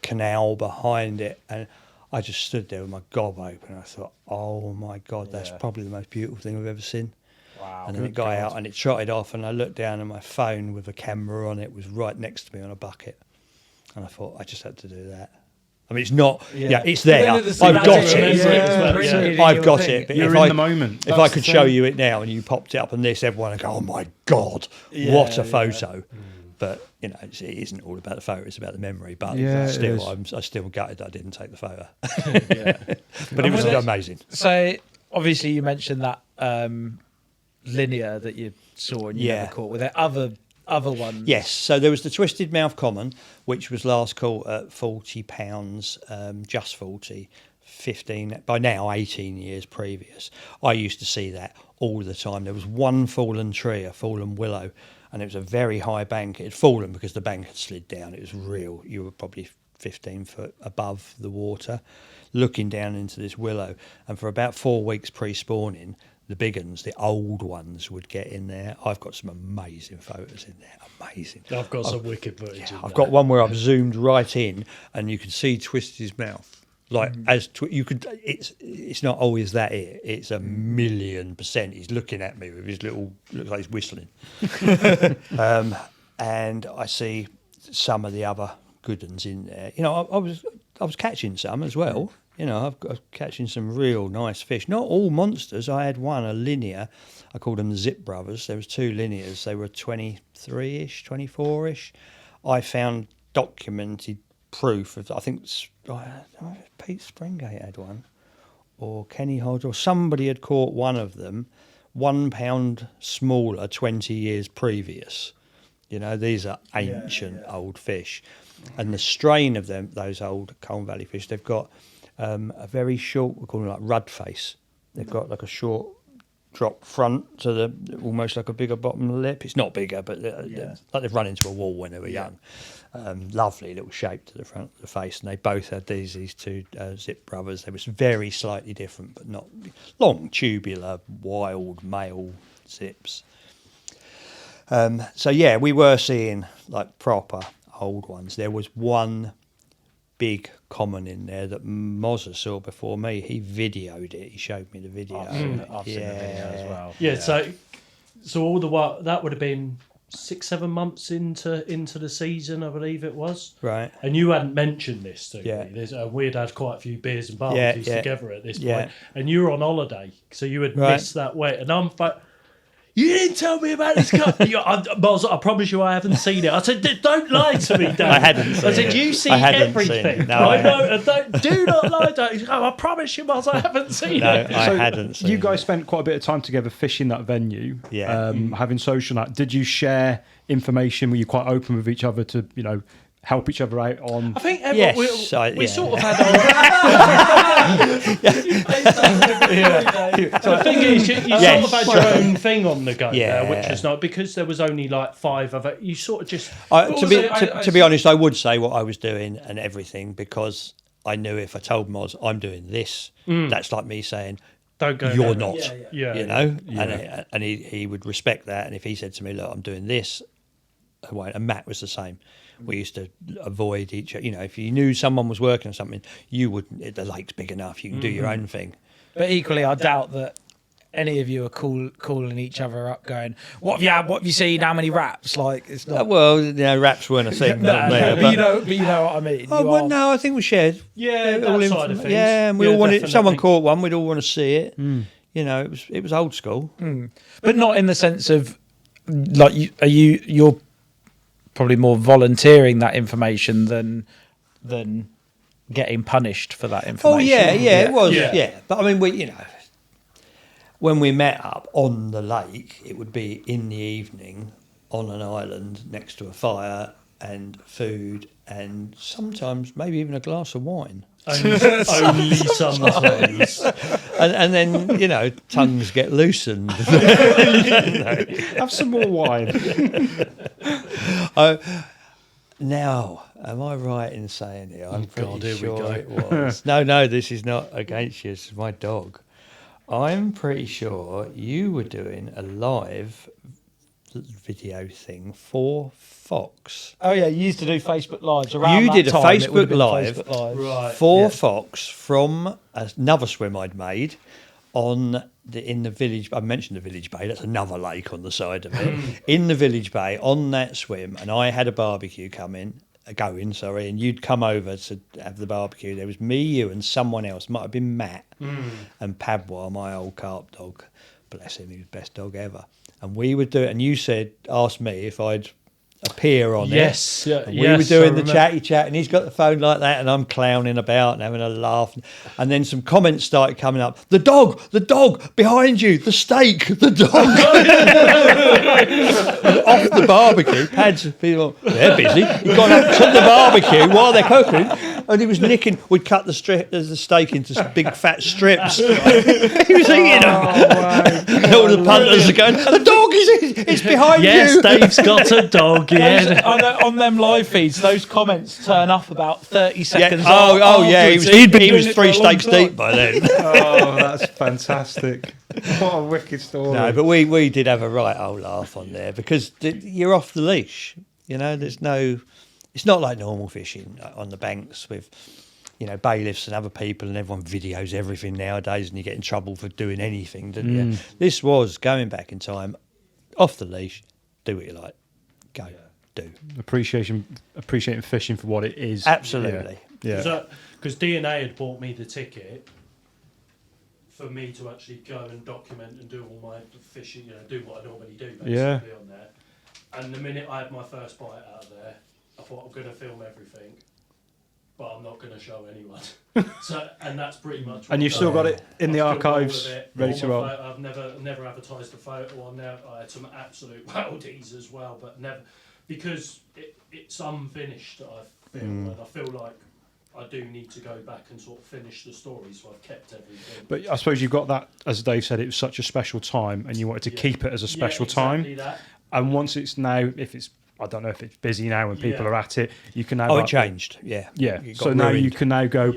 Speaker 1: canal behind it. And I just stood there with my gob open. I thought, oh my God, that's probably the most beautiful thing I've ever seen. Wow. And then it got out and it trotted off, and I looked down and my phone with a camera on it was right next to me on a bucket. And I thought, I just had to do that. I mean, it's not, it's there. I've got it. I've got it. But
Speaker 3: You're in the moment.
Speaker 1: If I could show you it now and you popped it up on this, everyone would go, oh my God, what a photo. But it isn't all about the photo; it's about the memory. But still, I'm still gutted that I didn't take the photo. But it was amazing.
Speaker 4: So obviously, you mentioned that linear that you saw and you never caught. Were there other ones?
Speaker 1: Yes. So there was the Twisted Mouth Common, which was last caught at £40, just 40. 15, by now 18 years previous. I used to see that all the time. There was one fallen tree, a fallen willow, and it was a very high bank. It had fallen because the bank had slid down. It was real. You were probably 15 foot above the water, looking down into this willow. And for about 4 weeks pre-spawning, the big ones, the old ones, would get in there. I've got some amazing photos in there. Amazing.
Speaker 2: I've got some wicked footage.
Speaker 1: I've got one where I've zoomed right in, and you can see Twisted's mouth. Like you could, it's not always that it. It's 1,000,000%. He's looking at me with his looks like he's whistling. And I see some of the other good ones in there. I was was catching some as well. You know, I was catching some real nice fish. Not all monsters. I had one, a linear. I called them the Zip Brothers. There was 2 linears. They were 23-ish, 24-ish. I found documented proof of, I think Pete Springate had one, or Kenny Hodge, or somebody had caught one of them, 1 pound smaller 20 years previous. You know, these are ancient old fish. And the strain of them, those old Colne Valley fish, they've got a very short, we call them like rudd face. They've got like a short drop front to the, almost like a bigger bottom lip. It's not bigger, but like they've run into a wall when they were young. Lovely little shape to the front of the face. And they both had these 2 Zip Brothers. They were very slightly different, but not long, tubular, wild male zips. So yeah, we were seeing like proper old ones. There was one big common in there that Mozza saw before me. He videoed it. He showed me the video.
Speaker 4: I've seen the video as well.
Speaker 2: Yeah, so all the while that would have been 6-7 months into the season, I believe it was.
Speaker 1: Right.
Speaker 2: And you hadn't mentioned this to
Speaker 1: Yeah.
Speaker 2: me. We'd had quite a few beers and barbecues together at this point.
Speaker 1: Yeah.
Speaker 2: And you were on holiday, so you had
Speaker 1: Right.
Speaker 2: missed that wet. And I'm like, you didn't tell me about this cup. I promise you I haven't seen it. I said, don't lie to me, Dave.
Speaker 1: I hadn't seen
Speaker 2: I said,
Speaker 1: it.
Speaker 2: you see
Speaker 1: I hadn't
Speaker 2: everything.
Speaker 1: seen it. No,
Speaker 2: I
Speaker 1: I
Speaker 2: know. And do not lie, Dave. He goes, I promise you, Moz, I haven't seen
Speaker 1: No,
Speaker 2: it.
Speaker 1: I hadn't seen
Speaker 3: You guys
Speaker 1: it.
Speaker 3: spent quite a bit of time together fishing that venue,
Speaker 1: Yeah.
Speaker 3: having social. Did you share information? Were you quite open with each other to, you know, help each other out on?
Speaker 2: I think
Speaker 1: Yes,
Speaker 2: we
Speaker 1: yeah.
Speaker 2: sort of had our... So the thing is, you
Speaker 1: Yes.
Speaker 2: sort of had your own thing on the go
Speaker 1: Yeah.
Speaker 2: there, which was not, because there was only like 5 of it, you sort of just...
Speaker 1: To be honest, I would say what I was doing and everything, because I knew if I told Moz I'm doing this, that's like me saying,
Speaker 2: Don't go
Speaker 1: you're
Speaker 2: there.
Speaker 1: not,
Speaker 2: Yeah.
Speaker 1: you know, and he would respect that. And if he said to me, look, I'm doing this, I won't. And Matt was the same. We used to avoid each other. You know, if you knew someone was working on something, you wouldn't, the lake's big enough, you can do your own thing.
Speaker 4: But equally, I doubt that any of you are calling each other up, going, "What have you had? What have you seen? How many raps?" Like, it's not.
Speaker 1: Well, you know, raps weren't a thing.
Speaker 4: but you know what I mean.
Speaker 1: Oh,
Speaker 4: You
Speaker 1: well,
Speaker 4: are-
Speaker 1: no, I think we shared.
Speaker 2: Yeah, that
Speaker 1: all
Speaker 2: side of things.
Speaker 1: Yeah, and we
Speaker 2: Yeah,
Speaker 1: all wanted. If someone
Speaker 2: definitely.
Speaker 1: caught one, we'd all want to see it. You know, it was old school.
Speaker 4: but not in the sense of like you're probably more volunteering that information than getting punished for that information.
Speaker 1: Oh yeah, it was.
Speaker 2: Yeah.
Speaker 1: Yeah, but I mean, you know, when we met up on the lake, it would be in the evening on an island next to a fire and food, and sometimes maybe even a glass of wine.
Speaker 2: Only sometimes.
Speaker 1: And then, you know, tongues get loosened.
Speaker 3: Have some more wine.
Speaker 1: Now, am I right in saying it? I'm pretty
Speaker 2: God, here we
Speaker 1: sure
Speaker 2: go.
Speaker 1: it was. No, this is not against you. This is my dog. I'm pretty sure you were doing a live video thing for Fox.
Speaker 4: Oh yeah, you used to do Facebook Lives. Around
Speaker 1: You
Speaker 4: that
Speaker 1: did a
Speaker 4: time, it would have
Speaker 1: Facebook
Speaker 4: been
Speaker 1: Live.
Speaker 4: Facebook Lives.
Speaker 2: Right.
Speaker 1: For Fox from another swim I'd made in the village. I mentioned the village bay. That's another lake on the side of it. In the village bay on that swim, and I had a barbecue going, and you'd come over to have the barbecue. There was me, you, and someone else. Might have been Matt and Padwa, my old Carp dog. Bless him, he was the best dog ever. And we would do it. And you asked me if I'd appear on
Speaker 2: Yes,
Speaker 1: it.
Speaker 2: yeah,
Speaker 1: And we
Speaker 2: yes,
Speaker 1: were
Speaker 2: I
Speaker 1: doing the
Speaker 2: remember.
Speaker 1: chatty chat, and he's got the phone like that, and I'm clowning about and having a laugh. And then some comments started coming up. The dog behind you, the steak, the dog. Off the barbecue, Pad's feeling, they're busy. He'd gone up to the barbecue while they're cooking, and he was nicking. We'd cut the steak into big fat strips. He was eating them. And all the punters are going, the dog it's behind
Speaker 2: Yes,
Speaker 1: you.
Speaker 2: Dave's got a dog. Yeah.
Speaker 4: on them live feeds, those comments turn up about 30
Speaker 1: Yeah.
Speaker 4: seconds.
Speaker 1: Oh, yeah. He was
Speaker 4: doing it for
Speaker 1: 3
Speaker 4: a long
Speaker 1: steaks
Speaker 4: time.
Speaker 1: deep by then.
Speaker 3: Oh, that's fantastic. What a wicked story.
Speaker 1: No, but we did have a right old laugh on there because you're off the leash. You know, it's not like normal fishing on the banks with, you know, bailiffs and other people, and everyone videos everything nowadays, and you get in trouble for doing anything, don't you? This was going back in time, off the leash, do what you like, go, do.
Speaker 3: Appreciating fishing for what it is.
Speaker 1: Absolutely.
Speaker 3: Yeah.
Speaker 2: Because DNA had bought me the ticket for me to actually go and document and do all my fishing, do what I normally do basically on there. And the minute I had my first bite out of there, I thought I'm going to film everything, but I'm not going to show anyone. And that's pretty much.
Speaker 3: And you've still got it in the archives, ready to roll.
Speaker 2: I've never advertised a photo on there. I had some absolute wildies as well, but never, because it's unfinished. I feel, and I feel like I do need to go back and sort of finish the story, so I've kept everything.
Speaker 3: But I suppose you've got that, as Dave said, it was such a special time, and you wanted to keep it as a special time.
Speaker 2: That.
Speaker 3: And once it's now, I don't know if it's busy now and people are at it, you can now.
Speaker 1: Oh, it changed. Yeah.
Speaker 3: Yeah. So now you can now go.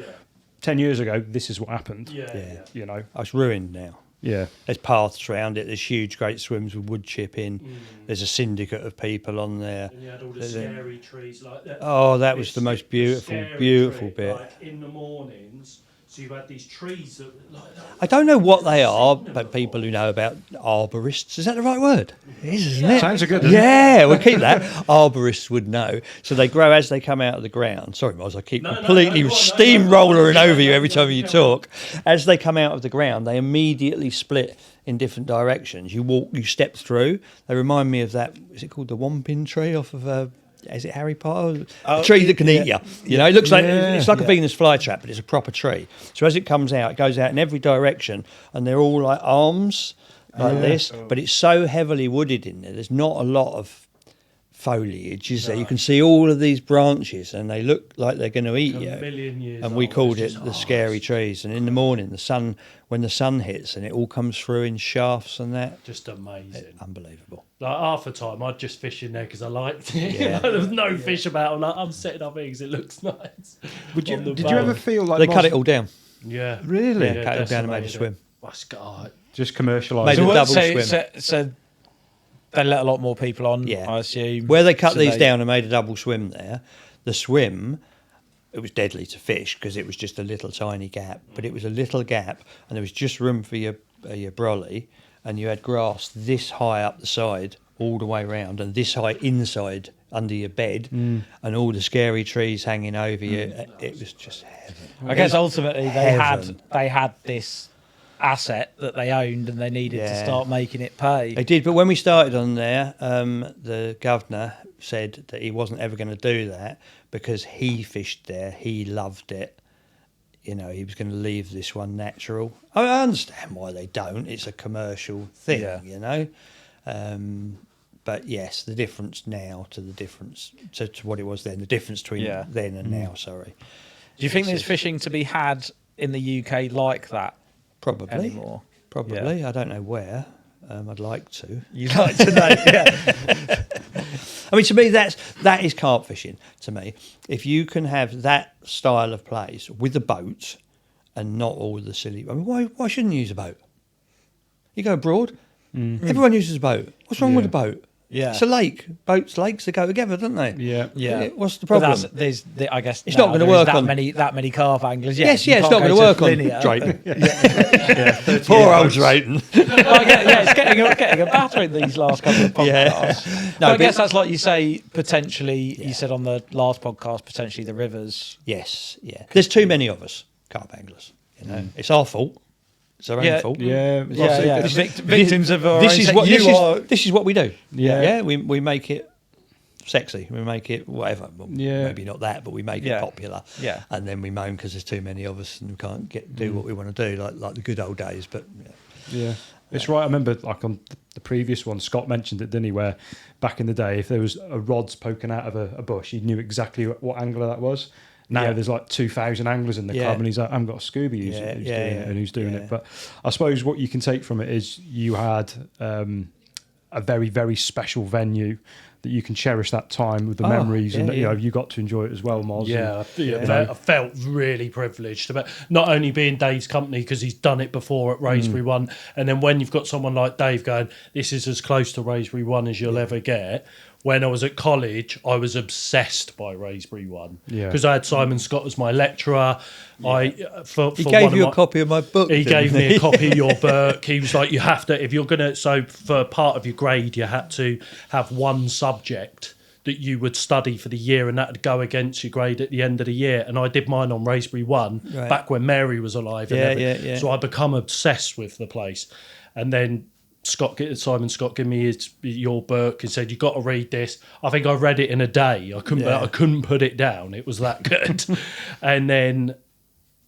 Speaker 3: 10 years ago, this is what happened.
Speaker 2: Yeah.
Speaker 3: You know,
Speaker 1: It's ruined now.
Speaker 3: Yeah.
Speaker 1: There's paths around it. There's huge, great swims with wood chip in. There's a syndicate of people on there.
Speaker 2: And you had all the scary trees like that.
Speaker 1: Oh, that was the most beautiful
Speaker 2: tree,
Speaker 1: bit.
Speaker 2: Like in the mornings, so you had these trees that like that.
Speaker 1: I don't know what they are, but people who know about arborists, is that the right word? It is, isn't it?
Speaker 3: Sounds good.
Speaker 1: Yeah, we'll keep that. Arborists would know. So they grow as they come out of the ground. Sorry, Moz, I keep completely steamrollering over you every time you talk. As they come out of the ground, they immediately split in different directions. You step through. They remind me of that, is it called the Wampin tree off of... is it Harry Potter? A tree that can eat you. You know, it looks like it's like a Venus flytrap, but it's a proper tree. So as it comes out, it goes out in every direction, and they're all like arms like this. But it's so heavily wooded in there. There's not a lot of foliage, is there? You can see all of these branches, and they look like they're going to eat you.
Speaker 2: A million years
Speaker 1: And we
Speaker 2: old,
Speaker 1: called
Speaker 2: it's
Speaker 1: it
Speaker 2: just
Speaker 1: the scary trees. And in the morning, when the sun hits, and it all comes through in shafts and that.
Speaker 2: just amazing.
Speaker 1: Unbelievable.
Speaker 2: Like half the time, I'd just fish in there because I liked it.
Speaker 1: Yeah.
Speaker 2: There was no fish about. I'm like, I'm setting up eggs. It looks nice.
Speaker 3: Did you
Speaker 2: boat.
Speaker 3: ever feel like
Speaker 1: They cut it all down.
Speaker 2: Yeah.
Speaker 3: Really?
Speaker 1: Yeah, cut it down and made a
Speaker 2: decimated
Speaker 1: swim.
Speaker 2: it. That's God.
Speaker 3: just commercialised?
Speaker 1: Made a
Speaker 3: it?
Speaker 1: double swim.
Speaker 4: So they let a lot more people on,
Speaker 1: Yeah.
Speaker 4: I assume.
Speaker 1: Where they cut
Speaker 4: So
Speaker 1: these down and made a double swim there, the swim, it was deadly to fish because it was just a little tiny gap, but it was a little gap and there was just room for your brolly, and you had grass this high up the side all the way round and this high inside under your bed and all the scary trees hanging over you. It was just heaven.
Speaker 4: I guess ultimately
Speaker 1: Heaven.
Speaker 4: they had this asset that they owned and they needed to start making it pay.
Speaker 1: They did, but when we started on there, the governor said that he wasn't ever going to do that because he fished there, he loved it. You know, he was going to leave this one natural. I understand why they don't. It's a commercial thing, you know. But yes, the difference now to what it was then, the difference between then and now, sorry.
Speaker 4: Do you think there's fishing to be had in the UK like that?
Speaker 1: Probably.
Speaker 4: Anymore?
Speaker 1: Probably. I don't know where. I'd like to.
Speaker 4: You'd like to know, yeah.
Speaker 1: I mean, to me, that is carp fishing. To me, if you can have that style of plays with a boat and not all the silly. I mean, why shouldn't you use a boat? You go abroad, everyone uses a boat. What's wrong with a boat?
Speaker 4: Yeah.
Speaker 1: It's a lake. Lakes, they go together, don't they?
Speaker 3: Yeah.
Speaker 4: Yeah.
Speaker 1: What's the
Speaker 4: But
Speaker 1: problem?
Speaker 4: I guess
Speaker 1: It's not going to work
Speaker 4: that
Speaker 1: on
Speaker 4: many carp anglers.
Speaker 1: Yes,
Speaker 4: You
Speaker 1: it's
Speaker 4: can't
Speaker 1: not
Speaker 4: go
Speaker 1: going to work on
Speaker 4: linear.
Speaker 1: Drayton. Poor old Drayton.
Speaker 4: It's getting a battering these last couple of podcasts.
Speaker 1: Yeah.
Speaker 4: No, I guess that's like you say, potentially, you said on the last podcast, potentially the rivers.
Speaker 1: Yes, yeah. There's too many of us, carp anglers. You know, it's our fault. It's our own fault.
Speaker 3: Yeah.
Speaker 4: Victims of our
Speaker 1: This
Speaker 4: own
Speaker 1: is
Speaker 4: se-
Speaker 1: what
Speaker 4: you are.
Speaker 1: this is what we do.
Speaker 3: Yeah.
Speaker 1: We make it sexy. We make it whatever. Well,
Speaker 3: Yeah.
Speaker 1: maybe not that, but we make it popular.
Speaker 4: Yeah.
Speaker 1: And then we moan because there's too many of us and we can't do what we want to do, like the good old days. But
Speaker 3: Yeah. It's right. I remember, like on the previous one, Scott mentioned it, didn't he? Where back in the day, if there was a rod's poking out of a bush, he knew exactly what angler that was. Now there's like 2,000 anglers in the club, and he's like, I haven't got a Scooby who's doing it and who's doing it. But I suppose what you can take from it is you had a very, very special venue that you can cherish that time with the memories, and you know you got to enjoy it as well, Moz.
Speaker 2: I felt really privileged about not only being Dave's company because he's done it before at Raspberry One, and then when you've got someone like Dave going, this is as close to Raspberry One as you'll ever get. When I was at college, I was obsessed by Raspberry One because I had Simon Scott as my lecturer. He
Speaker 1: gave you a copy of my book.
Speaker 2: He gave me a copy of your book. He was like, you have to, if you're going to, so for part of your grade, you had to have one subject that you would study for the year and that would go against your grade at the end of the year. And I did mine on Raspberry 1 back when Mary was alive. And So I become obsessed with the place. And then Simon Scott gave me your book and said, "You got to read this." I think I read it in a day. I couldn't put it down. It was that good. And then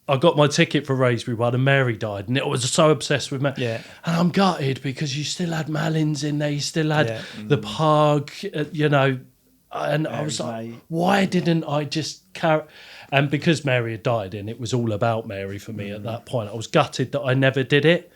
Speaker 2: I got my ticket for Raspberry 1 and Mary died, and I was so obsessed with Mary.
Speaker 1: Yeah.
Speaker 2: And I'm gutted because you still had Malins in there, you still had the Pug, and Mary's I was like, why didn't I just carry? And because Mary had died, and it was all about Mary for me at that point, I was gutted that I never did it.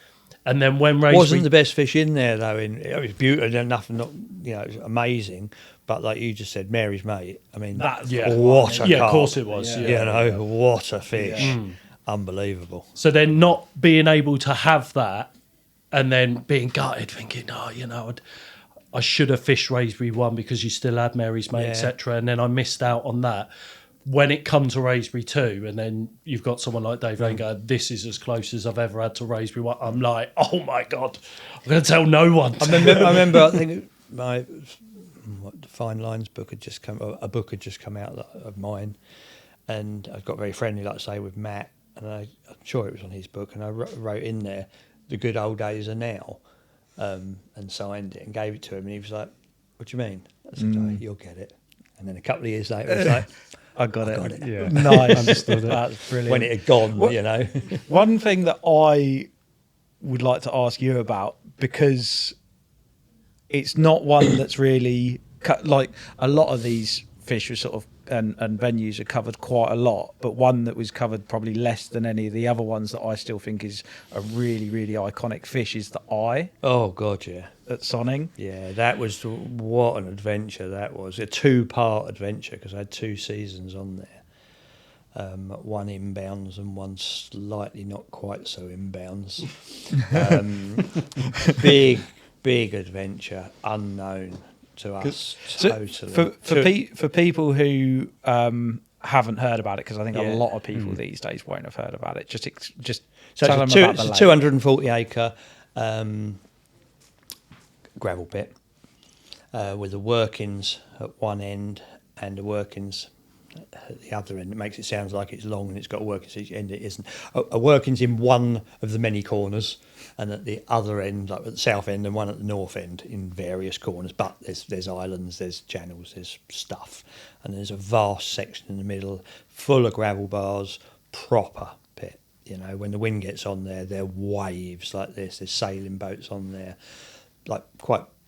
Speaker 2: And then when Raspberry...
Speaker 1: Wasn't the best fish in there, though. It was beautiful, nothing, it was amazing. But like you just said, Mary's mate, I mean, what a carp.
Speaker 2: Yeah, of course it was. Yeah.
Speaker 1: What a fish. Yeah. Unbelievable.
Speaker 2: So then not being able to have that and then being gutted, thinking, I should have fished Raspberry 1 because you still had Mary's mate, etc. And then I missed out on that. When it comes to Raspberry 2, and then you've got someone like Dave Lane going, "This is as close as I've ever had to Raspberry 1." I'm like, oh my God, I'm going to tell no one.
Speaker 1: I remember, I think my Fine Lines book had just come, a book had just come out of mine, and I got very friendly, like I say, with Matt, and I'm sure it was on his book, and I wrote in there, "The good old days are now," and signed it and gave it to him, and he was like, "What do you mean?" I said, "Oh, you'll get it." And then a couple of years later, he was like,
Speaker 4: I got it.
Speaker 3: Yeah.
Speaker 4: Nice.
Speaker 3: Understood it.
Speaker 4: That's brilliant.
Speaker 1: when it had gone,
Speaker 4: One thing that I would like to ask you about, because it's not one that's really like a lot of these fish are sort of and venues are covered quite a lot, but one that was covered probably less than any of the other ones that I still think is a really, really iconic fish is the eye.
Speaker 1: Oh God, yeah.
Speaker 4: At Sonning.
Speaker 1: Yeah, that was what an adventure that was. A 2-part adventure because I had 2 seasons on there. One inbounds and one slightly not quite so inbounds. Big adventure, unknown to us totally.
Speaker 4: For people who haven't heard about it, because I think a lot of people these days won't have heard about it. Just
Speaker 1: so
Speaker 4: tell them about the lake.
Speaker 1: 240 acre gravel pit with the workings at one end and the workings at the other end. It makes it sound like it's long and it's got a workings at each end. It isn't. A workings in one of the many corners, and at the other end, like at the south end, and one at the north end in various corners. But there's islands, there's channels, there's stuff, and there's a vast section in the middle full of gravel bars, proper pit. When the wind gets on there are waves like this. There's sailing boats on there, like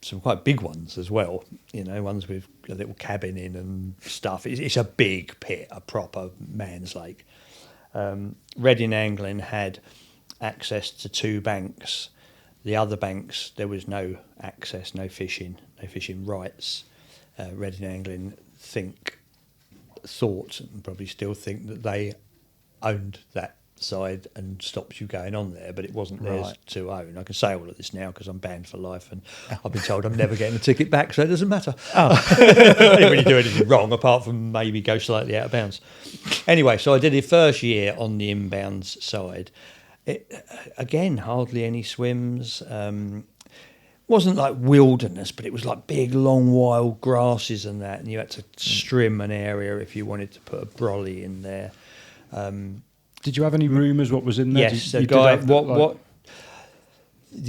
Speaker 1: some quite big ones as well. Ones with a little cabin in and stuff. It's a big pit, a proper man's lake. Reading Angling had access to 2 banks. The other banks, there was no access, no fishing rights. Reading Angling thought and probably still think that they owned that side and stops you going on there, but it wasn't theirs to own. I can say all of this now because I'm banned for life, and I've been told I'm never getting a ticket back, so it doesn't matter. I didn't really do anything wrong apart from maybe go slightly out of bounds. Anyway, so I did it first year on the inbounds side. Again, hardly any swims. Wasn't like wilderness, but it was like big, long, wild grasses and that, and you had to trim an area if you wanted to put a brolly in there.
Speaker 3: Did you have any rumours what was in there?
Speaker 1: Yes, the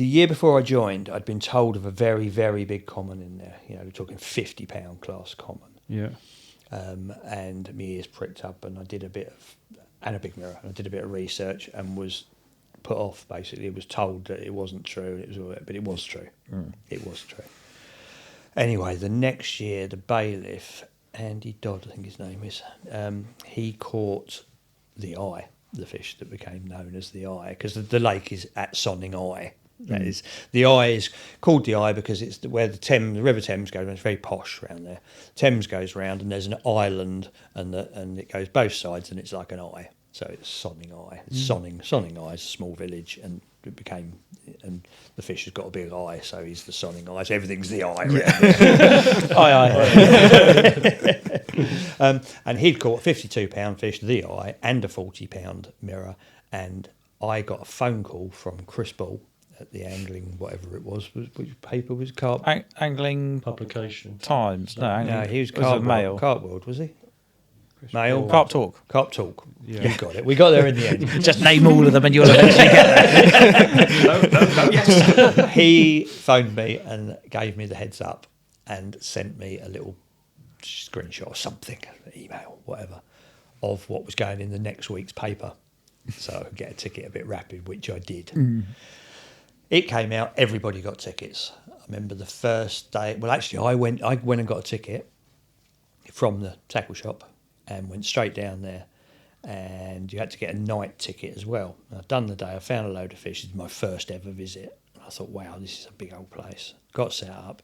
Speaker 1: year before I joined, I'd been told of a very, very big common in there. We're talking 50-pound class common.
Speaker 3: Yeah.
Speaker 1: And my ears pricked up, and I did a bit of research, and was put off. Basically, was told that it wasn't true. But it was true. It was true. Anyway, the next year, the bailiff, Andy Dodd, I think his name is, he caught the eye. The fish that became known as the eye, because the lake is at Sonning Eye. That is, the eye is called the eye because it's where the River Thames goes. It's very posh around there. Thames goes round, and there's an island, and it goes both sides, and it's like an eye. So it's Sonning Eye. Sonning Eye is a small village, and it became, and the fish has got a big eye, so he's the Sonning Eye. So everything's the eye. Aye. And he'd caught a 52-pound fish, the eye, and a 40-pound mirror, and I got a phone call from Chris Ball, at the angling, whatever it was which paper was Carp?
Speaker 4: Angling
Speaker 2: Publication.
Speaker 4: Times. No, angling.
Speaker 1: No, he was
Speaker 4: it
Speaker 1: Carp
Speaker 4: Mail.
Speaker 1: Carp World, was he? Mail.
Speaker 4: Carp Talk.
Speaker 1: Carp Talk. Yeah. You got it. We got there in the end.
Speaker 4: Just name all of them and you'll eventually get there.
Speaker 1: Yes. He phoned me and gave me the heads up and sent me a little screenshot or something, email, whatever, of what was going in the next week's paper. So I could get a ticket a bit rapid, which I did. It came out, everybody got tickets. I remember the first day, well, actually, I went and got a ticket from the tackle shop and went straight down there. And you had to get a night ticket as well. I'd done the day, I found a load of fish. It was my first ever visit. I thought, wow, this is a big old place. Got set up,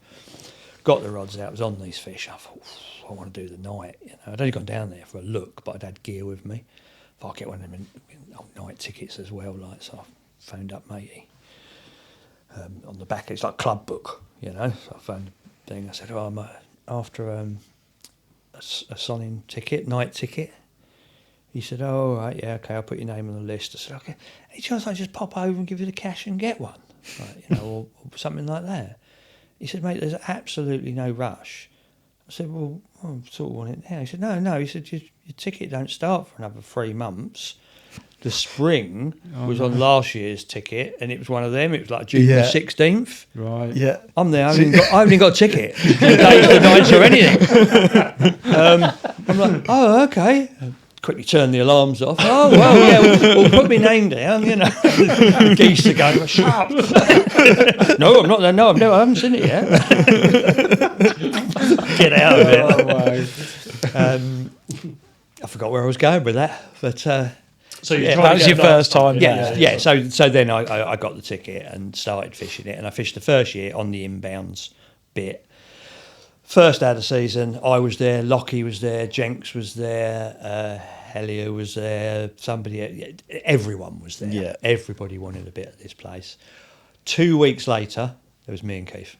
Speaker 1: got the rods out, was on these fish. I thought, I want to do the night. You know, I'd only gone down there for a look, but I'd had gear with me. If I get one of them night tickets as well, like, so I phoned up matey. On the back, it's like club book, you know. So I phoned the thing. I said, I'm after a Sonning ticket, night ticket. He said, oh, all right, yeah, okay, I'll put your name on the list. I said, okay. Any chance I just pop over and give you the cash and get one? Like, you know, or something like that. He said, mate, there's absolutely no rush. I said, well, I sort of want it now. He said, no. He said, your ticket don't start for another 3 months. The spring was on last year's ticket, and it was one of them. It was like June the 16th.
Speaker 3: Right.
Speaker 1: Yeah. I'm there. I haven't got a ticket. The days, the nights, or anything. I'm like, oh, okay. Quickly turn the alarms off. Oh, well, yeah, we'll put my name down, you know. The geese are going, shut up. No, I'm not there. No, I haven't seen it yet. Get out of it. Oh, I forgot where I was going with that. But
Speaker 2: so
Speaker 4: that was your first time.
Speaker 1: Yeah. So then I got the ticket and started fishing it. And I fished the first year on the inbounds bit. First out of season, I was there, Lockie was there, Jenks was there, Hellier was there, everyone was there. Yeah. Everybody wanted a bit of this place. 2 weeks later, there was me and Keith.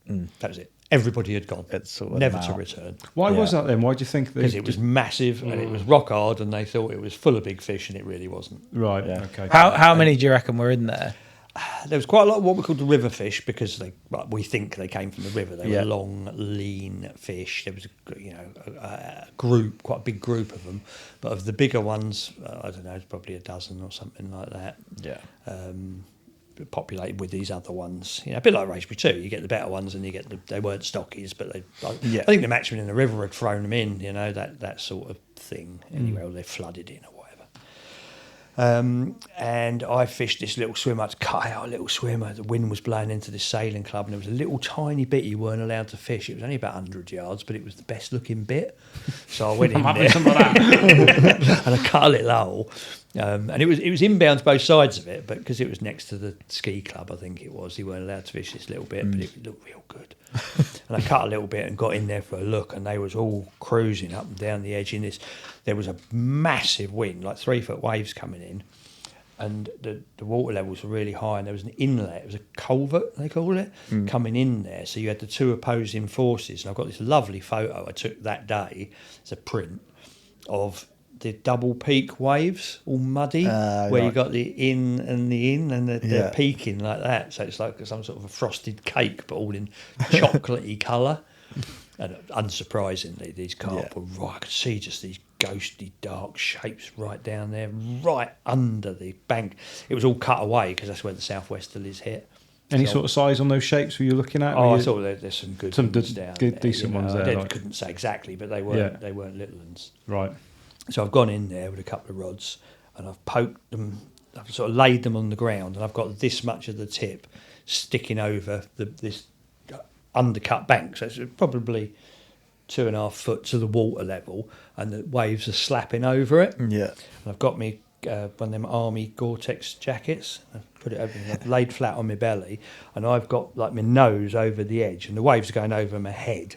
Speaker 1: That was it. Everybody had gone. It's sort of never to return.
Speaker 3: Why was that then? Why do you think?
Speaker 1: Because it was massive and it was rock hard, and they thought it was full of big fish, and it really wasn't.
Speaker 3: Right. Yeah. Okay.
Speaker 4: How many do you reckon were in there?
Speaker 1: There was quite a lot of what we called the river fish, because we think they came from the river. They were long, lean fish. There was a group, quite a big group of them, but of the bigger ones, I don't know, it's probably a dozen or something like that. Yeah. Populated with these other ones, a bit like Raspberry too. You get the better ones, and you get they weren't stockies, but I think the matchman in the river had thrown them in, that sort of thing. Anyway, or they flooded in or whatever. And I fished this little swimmer. I had to cut out a little swimmer. The wind was blowing into this sailing club, and there was a little tiny bit you weren't allowed to fish. It was only about 100 yards, but it was the best looking bit. So I went in there and I cut a little hole. And it was inbounds both sides of it, but because it was next to the ski club, I think it was, you weren't allowed to fish this little bit, but it looked real good. And I cut a little bit and got in there for a look, and they was all cruising up and down the edge in this. There was a massive wind, like 3 foot waves coming in, and the water levels were really high, and there was an inlet, it was a culvert, they call it, coming in there. So you had the two opposing forces, and I've got this lovely photo I took that day. It's a print of the double peak waves, all muddy, where you got the in and they're peaking like that. So it's like some sort of a frosted cake, but all in chocolatey colour. And unsurprisingly, these carp were right. I could see just these ghostly dark shapes right down there, right under the bank. It was all cut away because that's where the southwesterlies hit.
Speaker 3: Any sort of size on those shapes were you looking at?
Speaker 1: I thought there's some good ones down there.
Speaker 3: Decent ones there.
Speaker 1: I couldn't say exactly, but they weren't little ones.
Speaker 3: Right.
Speaker 1: So I've gone in there with a couple of rods, and I've poked them. I've sort of laid them on the ground, and I've got this much of the tip sticking over this undercut bank. So it's probably 2.5 foot to the water level, and the waves are slapping over it. Yeah. And I've got me one of them army Gore-Tex jackets. I've put it over, I've laid flat on my belly, and I've got like my nose over the edge, and the waves are going over my head.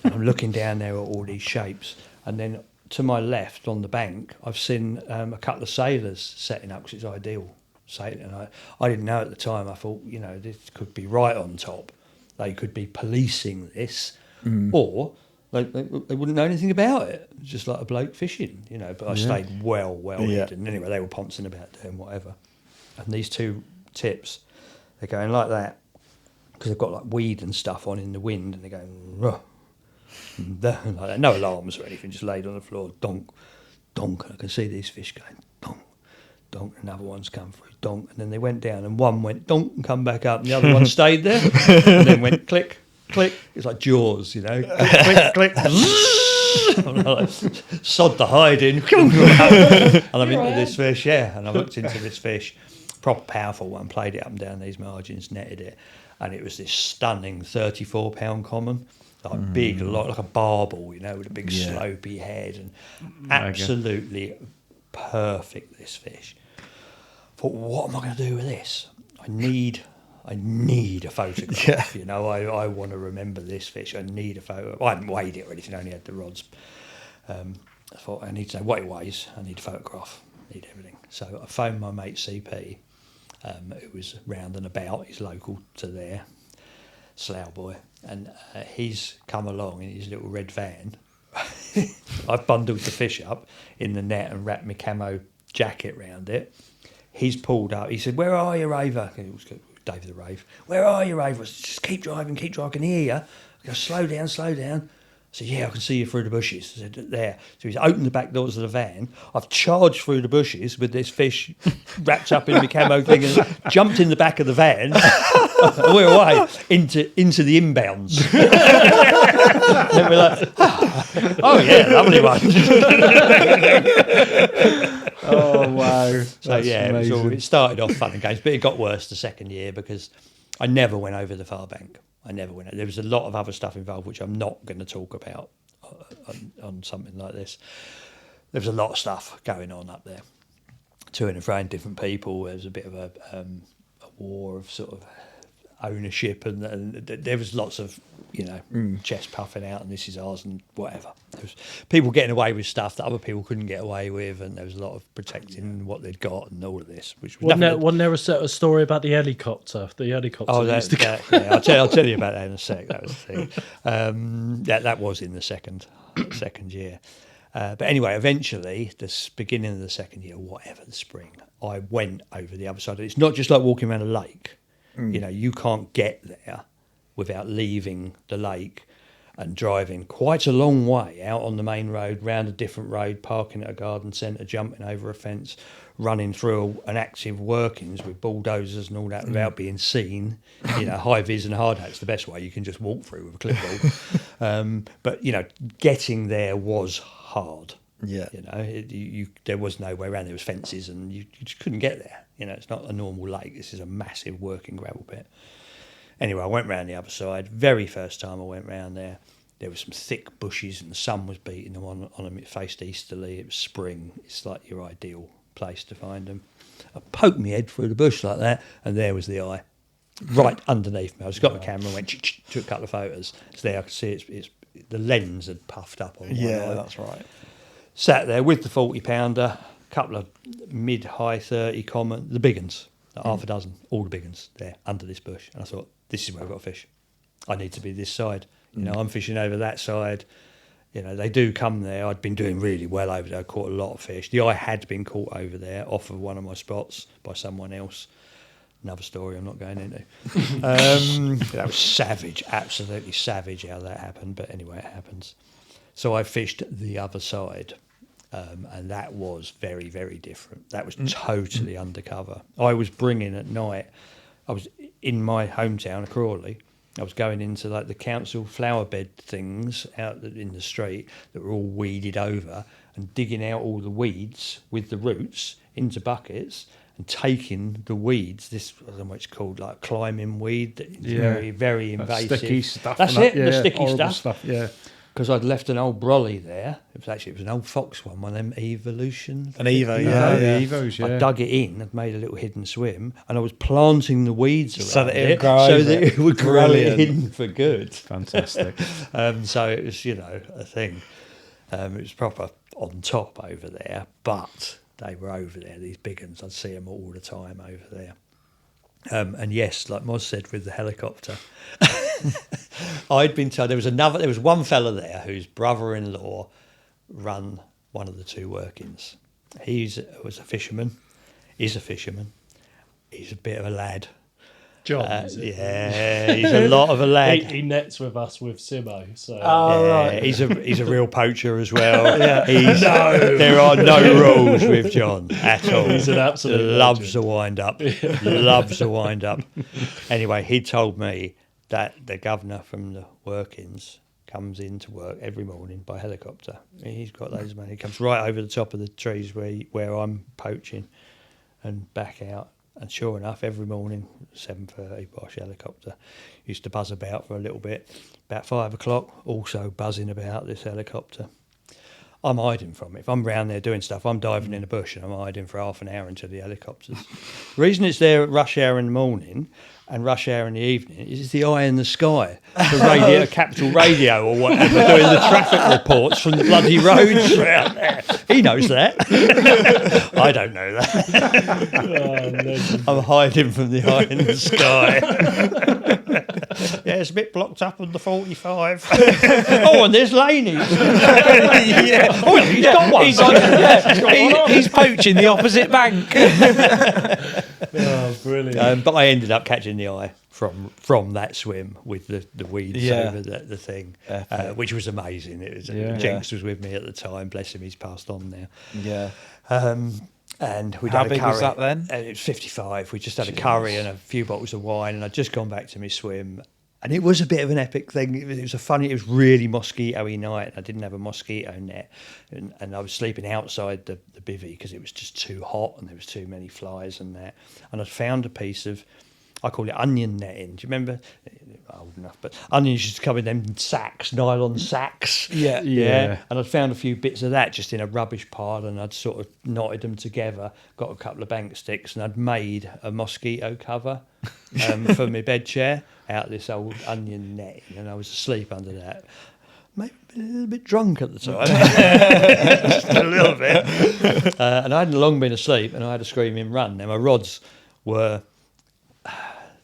Speaker 1: And I'm looking down there at all these shapes, and then to my left on the bank, I've seen a couple of sailors setting up, because it's ideal sailing. And I didn't know at the time. I thought, this could be right on top. They could be policing this, or they wouldn't know anything about it. It's just like a bloke fishing, But I stayed well hidden. Anyway, they were pouncing about doing whatever. And these two tips, they're going like that because they've got like weed and stuff on in the wind, and they're going ruh, like that. No alarms or anything, just laid on the floor, donk, donk. And I can see these fish going donk, donk. Another one's come through, donk, and then they went down, and one went donk and come back up, and the other one stayed there, and then went click, click. It's like Jaws, you know, click, click, click. I'm like, sod the hiding, and I'm into this fish, and I looked into this fish, proper powerful one, played it up and down these margins, netted it, and it was this stunning 34-pound common, like big, like a barbel, you know, with a big slopey head, and absolutely perfect, this fish. Thought, what am I going to do with this? I need a photograph, you know. I want to remember this fish. I need a photo. I hadn't weighed it or anything, I only had the rods. I thought, I need to know what it weighs. I need a photograph. I need everything. So I phoned my mate CP, who was round and about. He's local to there, Slough boy. And he's come along in his little red van. I've bundled the fish up in the net and wrapped my camo jacket round it. He's pulled up. He said, "Where are you, Raver?" It was David the Rave. "Where are you, Rave?" I said, "Just keep driving, I can hear you." I go, slow down. I said, "Yeah, I can see you through the bushes." I said, "There." So he's opened the back doors of the van. I've charged through the bushes with this fish wrapped up in the camo thing and jumped in the back of the van. And we're away into the inbounds. And we're like, oh yeah, lovely one.
Speaker 3: Oh wow!
Speaker 1: So yeah, it started off fun and games, but it got worse the second year because I never went over the far bank. There was a lot of other stuff involved, which I'm not going to talk about on something like this. There was a lot of stuff going on up there, to and fro, different people. There was a bit of a war of sort of ownership, and there was lots of, you know, chest puffing out and this is ours and whatever. There was people getting away with stuff that other people couldn't get away with, and there was a lot of protecting what they'd got and all of this, which was
Speaker 2: wasn't there a story about the helicopter?
Speaker 1: Oh, I'll tell you about that in a sec. That was the thing. That was in the second year. But anyway, eventually, beginning of the second year, whatever, the spring, I went over the other side. It's not just like walking around a lake. You know, you can't get there without leaving the lake and driving quite a long way out on the main road, round a different road, parking at a garden centre, jumping over a fence, running through an active workings with bulldozers and all that without being seen. You know, high vis and hard hat's the best way. You can just walk through with a clipboard. But, you know, getting there was hard. Yeah. You know, there was no way around. There was fences and you just couldn't get there. You know, it's not a normal lake. This is a massive working gravel pit. Anyway, I went round the other side. Very first time I went round there, there were some thick bushes and the sun was beating them on them. It faced easterly. It was spring. It's like your ideal place to find them. I poked my head through the bush like that, and there was the eye, right underneath me. I just got my camera and went, took a couple of photos. So there I could see it's the lens had puffed up on one eye.
Speaker 5: That's right.
Speaker 1: Sat there with the 40-pounder, couple of mid-high 30 common, the big uns, half a dozen, all the big uns there under this bush. And I thought, this is where I've got to fish. I need to be this side. You know, I'm fishing over that side. You know, they do come there. I'd been doing really well over there. I caught a lot of fish. The eye had been caught over there off of one of my spots by someone else. Another story I'm not going into. That was savage, absolutely savage how that happened. But anyway, it happens. So I fished the other side. And that was very, very different. That was totally undercover. I was bringing at night, I was in my hometown of Crawley. I was going into like the council flower bed things out in the street that were all weeded over, and digging out all the weeds with the roots into buckets and taking the weeds. This, I don't know what it's called, like climbing weed. It's very, very invasive.
Speaker 3: Sticky stuff.
Speaker 1: That's it, the sticky
Speaker 3: stuff. Yeah.
Speaker 1: Because I'd left an old brolly there. It was an old fox one of them Evolution.
Speaker 5: An Evo,
Speaker 3: the Evos, yeah.
Speaker 1: I dug it in and made a little hidden swim, and I was planting the weeds around
Speaker 5: so that it would grow
Speaker 1: so
Speaker 5: over
Speaker 1: that it would grow it hidden for good.
Speaker 3: Fantastic.
Speaker 1: So it was, you know, a thing. It was proper on top over there, but they were over there, these big uns. I'd see them all the time over there. And yes, like Moz said with the helicopter, I'd been told there was one fella there whose brother-in-law run one of the two workings. He was a fisherman, is a fisherman. He's a bit of a lad,
Speaker 2: John, is it?
Speaker 1: Yeah, he's a lot of a lad.
Speaker 2: He nets with us with Simo. So
Speaker 1: Right. He's a real poacher as well. There are no rules with John at all.
Speaker 2: He's an absolute
Speaker 1: loves
Speaker 2: legend.
Speaker 1: a wind up. Loves a wind up. Anyway, he told me that the governor from the workings comes into work every morning by helicopter. He's got loads of money. He comes right over the top of the trees where I'm poaching and back out. And sure enough, every morning, 7:30, Bosch helicopter. Used to buzz about for a little bit. About 5 o'clock, also buzzing about this helicopter. I'm hiding from it. If I'm round there doing stuff, I'm diving in a bush and I'm hiding for half an hour until the helicopters. The reason it's there at rush hour in the morning and rush hour in the evening is the eye in the sky, the radio, Capital Radio or whatever, doing the traffic reports from the bloody roads around there. He knows that. I don't know that. I'm hiding from the eye in the sky. Yeah, it's a bit blocked up on the 45. Oh, and there's Laney. Oh, he's got one.
Speaker 4: He's poaching the opposite bank.
Speaker 2: Oh, brilliant.
Speaker 1: But I ended up catching the eye from that swim with the weeds over the thing, which was amazing. It was Jenks was with me at the time. Bless him, he's passed on now.
Speaker 4: Yeah.
Speaker 1: And we
Speaker 4: How
Speaker 1: had a
Speaker 4: big
Speaker 1: curry.
Speaker 4: was that then?
Speaker 1: It was 55. We just had a curry and a few bottles of wine, and I'd just gone back to my swim. And it was a bit of an epic thing. It was really mosquito-y night. I didn't have a mosquito net. And I was sleeping outside the bivvy because it was just too hot and there was too many flies and that. And I'd found a piece of, I call it onion netting. Do you remember? Old enough, but onions used to come in them sacks, nylon sacks.
Speaker 3: Yeah.
Speaker 1: And I'd found a few bits of that just in a rubbish pile, and I'd sort of knotted them together, got a couple of bank sticks, and I'd made a mosquito cover for my bed chair out of this old onion netting, and I was asleep under that. Maybe a little bit drunk at the time, just a little bit. And I hadn't long been asleep, and I had a screaming run. Now my rods were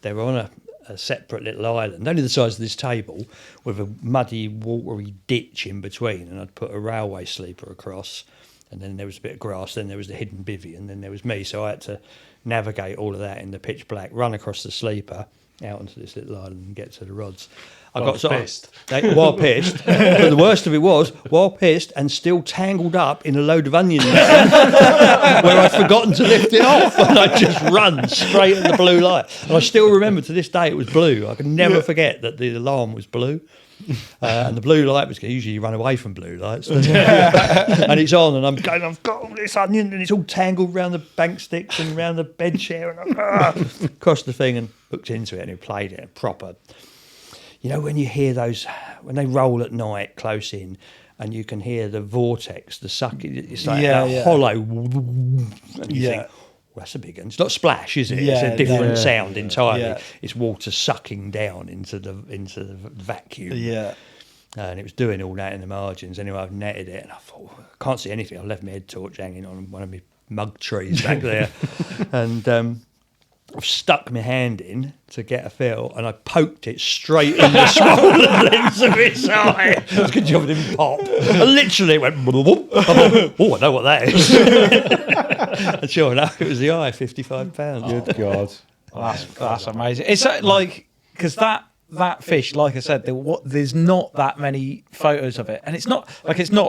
Speaker 1: on a separate little island, only the size of this table, with a muddy, watery ditch in between, and I'd put a railway sleeper across, and then there was a bit of grass, then there was the hidden bivvy, and then there was me, so I had to navigate all of that in the pitch black, run across the sleeper, out onto this little island and get to the rods. I got sort
Speaker 2: pissed.
Speaker 1: While pissed, but the worst of it was, while pissed and still tangled up in a load of onion netting, where I'd forgotten to lift it off, and I'd just run straight at the blue light. And I still remember to this day it was blue. I can never forget that the alarm was blue. And the blue light was, usually you run away from blue lights, and it's on, and I'm going, I've got all this onion, and it's all tangled around the bank sticks and around the bed chair, and I'm across the thing and hooked into it, and it played it proper. You know, when you hear those, when they roll at night close in, and you can hear the vortex, the sucking, it's like hollow, and you think, well, that's a big one. It's not splash, is it? It's a different sound entirely. Yeah. It's water sucking down into the vacuum. Yeah. And it was doing all that in the margins. Anyway, I've netted it, and I thought, I can't see anything. I left my head torch hanging on one of my mug trees back there, and I've stuck my hand in to get a feel, and I poked it straight in the swollen lens of its eye. It was a good job it didn't pop. And literally it went, oh, I know what that is. And sure enough, it was the eye, £55.
Speaker 3: Good God.
Speaker 4: That's amazing. It's like, because that fish, like I said, there's not that many photos of it, and it's not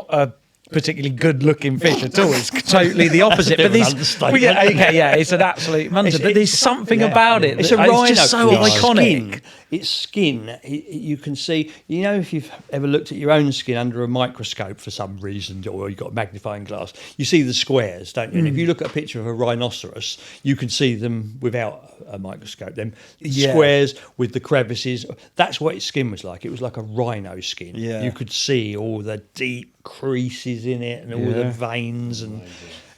Speaker 4: a particularly good-looking fish at all. It's totally the opposite. But it's an absolute munter. But there's something about it.
Speaker 1: It's a rhino.
Speaker 4: It's just so iconic.
Speaker 1: Its skin, you can see. You know, if you've ever looked at your own skin under a microscope for some reason, or you've got a magnifying glass, you see the squares, don't you? And if you look at a picture of a rhinoceros, you can see them without a microscope. Them squares with the crevices. That's what its skin was like. It was like a rhino skin. Yeah. You could see all the deep creases in it and all the veins, and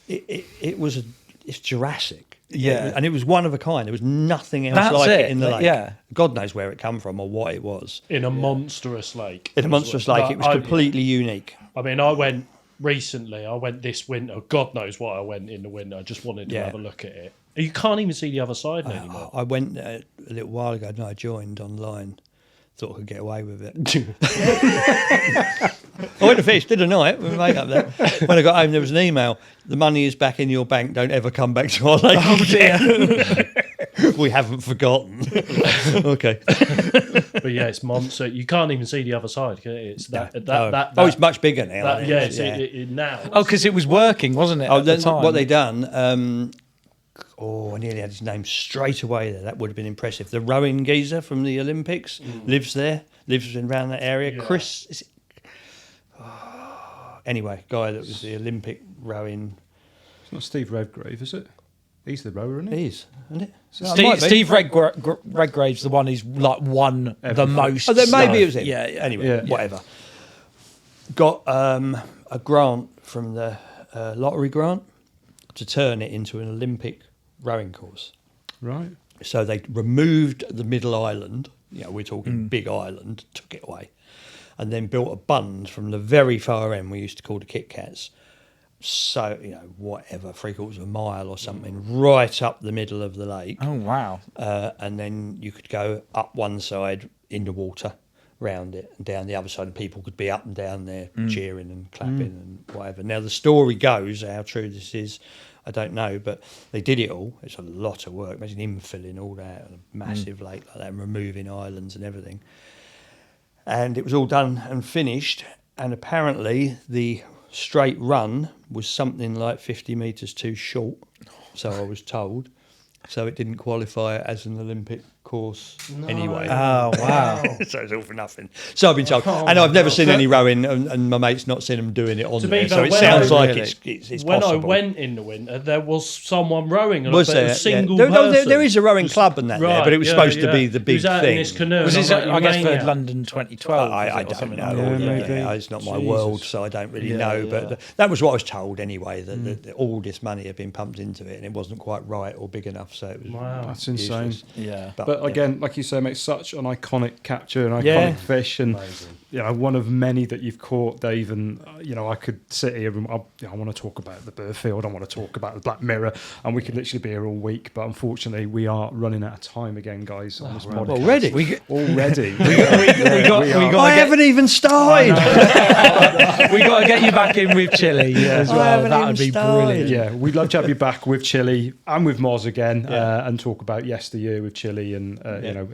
Speaker 1: it's Jurassic. Yeah, and it was one of a kind. There was nothing else like it in the lake. Yeah, God knows where it come from or what it was.
Speaker 2: In a monstrous lake.
Speaker 1: In a monstrous lake, it was completely unique.
Speaker 2: I mean, I went recently. I went this winter. God knows why I went in the winter. I just wanted to have a look at it. You can't even see the other side anymore.
Speaker 1: I went a little while ago. And I joined online. Thought I could get away with it. I went to fish, did a night with my mate up there. When I got home, there was an email. The money is back in your bank. Don't ever come back to our lake again. We haven't forgotten. Okay.
Speaker 2: But yeah, it's monster. You can't even see the other side. Can it? It's
Speaker 1: it's much bigger now.
Speaker 2: Now.
Speaker 4: Oh, because it was working, wasn't it? At the time?
Speaker 1: What they done? I nearly had his name straight away there. That would have been impressive. The rowing geezer from the Olympics lives there. Lives around that area. Yeah. Chris. Is it? Anyway, guy that was the Olympic rowing.
Speaker 3: It's not Steve Redgrave, is it? He's the rower, isn't he?
Speaker 1: He is, isn't it?
Speaker 4: Steve Redgrave's the one who's like won the most.
Speaker 1: Oh, then maybe it was him.
Speaker 4: Yeah.
Speaker 1: Anyway, whatever. Got a grant from the lottery grant to turn it into an Olympic rowing course.
Speaker 3: Right.
Speaker 1: So they removed the middle island. We're talking big island. Took it away, and then built a bund from the very far end. We used to call the Kit Kats. So, whatever, 3/4 of a mile or something, right up the middle of the lake.
Speaker 4: Oh, wow.
Speaker 1: And then you could go up one side in the water, round it, and down the other side, and people could be up and down there cheering and clapping and whatever. Now, the story goes, how true this is, I don't know, but they did it all. It's a lot of work. Imagine infilling all that, a massive lake like that, and removing islands and everything. And it was all done and finished, and apparently the straight run was something like 50 metres too short, so I was told. So it didn't qualify as an Olympic course anyway.
Speaker 4: Oh, wow.
Speaker 1: So it's all for nothing. So I've been told. And I've never seen any rowing, and my mate's not seen them doing it on there. So it sounds like it's
Speaker 2: when
Speaker 1: possible.
Speaker 2: I went in the winter, there was someone rowing.
Speaker 1: Was there?
Speaker 2: A single
Speaker 1: person. There is a rowing club and that there, but it was supposed to be the big
Speaker 2: thing.
Speaker 1: thing.
Speaker 2: In his canoe.
Speaker 4: Was it, I guess, for London 2012?
Speaker 1: I don't know. It's not my world, so I don't really know. But that was what I was told anyway, that all this money had been pumped into it, and it wasn't quite right or big enough. So it was
Speaker 3: that's insane.
Speaker 1: Useless.
Speaker 4: Yeah.
Speaker 3: But again, like you say, mate, such an iconic capture, an iconic fish, and one of many that you've caught, Dave. And I could sit here and I want to talk about the Burfield, I want to talk about the Black Mirror, and we could literally be here all week. But unfortunately, we are running out of time again, guys. On this podcast.
Speaker 1: Already? I haven't even started.
Speaker 4: We got to get you back in with Chili as well. That would be brilliant.
Speaker 3: Yeah, we'd love to have you back with Chili and with Moz again, and talk about yesteryear with Chili, and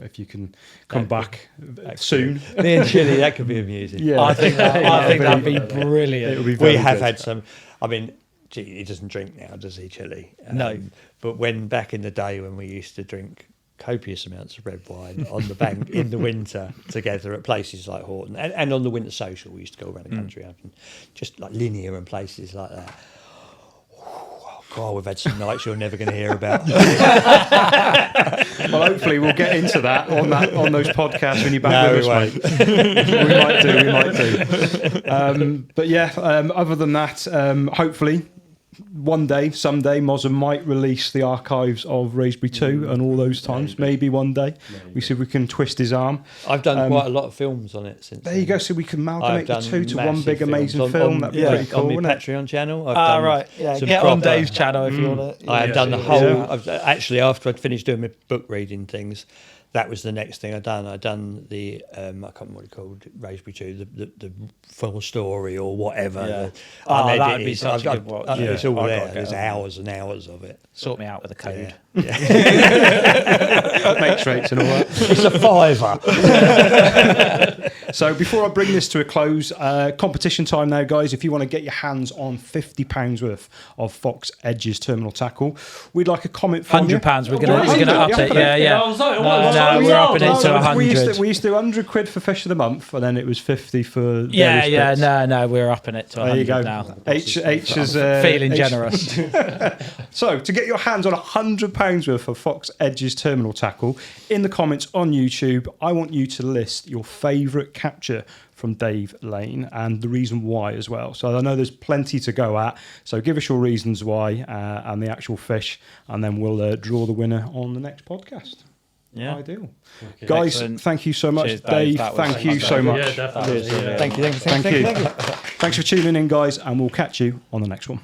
Speaker 3: if you can come back soon.
Speaker 1: Me and Chili, that could be amusing.
Speaker 3: Yeah,
Speaker 4: I think that'd be brilliant.
Speaker 3: It would be
Speaker 1: we have had some. I mean, he doesn't drink now, does he, Chili?
Speaker 4: No.
Speaker 1: But when back in the day when we used to drink copious amounts of red wine on the bank in the winter together at places like Horton and on the winter social, we used to go around the country and just like Linear and places like that. Oh God, we've had some nights you're never going to hear about.
Speaker 3: Well, hopefully we'll get into that on those podcasts when you're back with us, mate. we might do. But yeah, other than that, hopefully one day, someday, Mozza might release the archives of Raspberry 2 and all those times. Maybe one day. We see if we can twist his arm.
Speaker 1: I've done quite a lot of films on it since.
Speaker 3: There you go. So we can amalgamate the two to one big amazing film. That'd be pretty cool,
Speaker 1: on my Patreon channel.
Speaker 4: Right. Yeah. Get on Dave's channel if you want to.
Speaker 1: I have done the whole. Actually, after I'd finished doing my book reading things, that was the next thing I'd done. I'd done the I can't remember what it's called, Raspberry 2, the full story or whatever.
Speaker 4: Yeah.
Speaker 2: That would be such a good watch.
Speaker 1: It's all there. There's hours and hours of it.
Speaker 4: Sort me out with a code.
Speaker 3: Matrix rates and all that.
Speaker 1: It's a £5.
Speaker 3: So before I bring this to a close, competition time now, guys. If you want to get your hands on £50 worth of Fox Edge's terminal tackle, we'd like a comment from you.
Speaker 4: £100. We're going to up it. Yeah. We're upping it to 100.
Speaker 3: We used to do £100 for Fish of the Month, and then it was 50 for.
Speaker 4: No, we're upping it to 100 now.
Speaker 3: H is
Speaker 4: feeling generous.
Speaker 3: So to get your hands on £100 worth of Fox Edge's terminal tackle, in the comments on YouTube, I want you to list your favourite capture from Dave Lane and the reason why as well. So I know there's plenty to go at, so give us your reasons why and the actual fish, and then we'll draw the winner on the next podcast.
Speaker 4: Yeah,
Speaker 3: ideal. Okay. Guys, excellent. Thank you so much.
Speaker 4: Cheers,
Speaker 3: Dave, thank you so much.
Speaker 2: Yeah, definitely.
Speaker 1: Thank you.
Speaker 3: Thanks for tuning in, guys, and we'll catch you on the next one.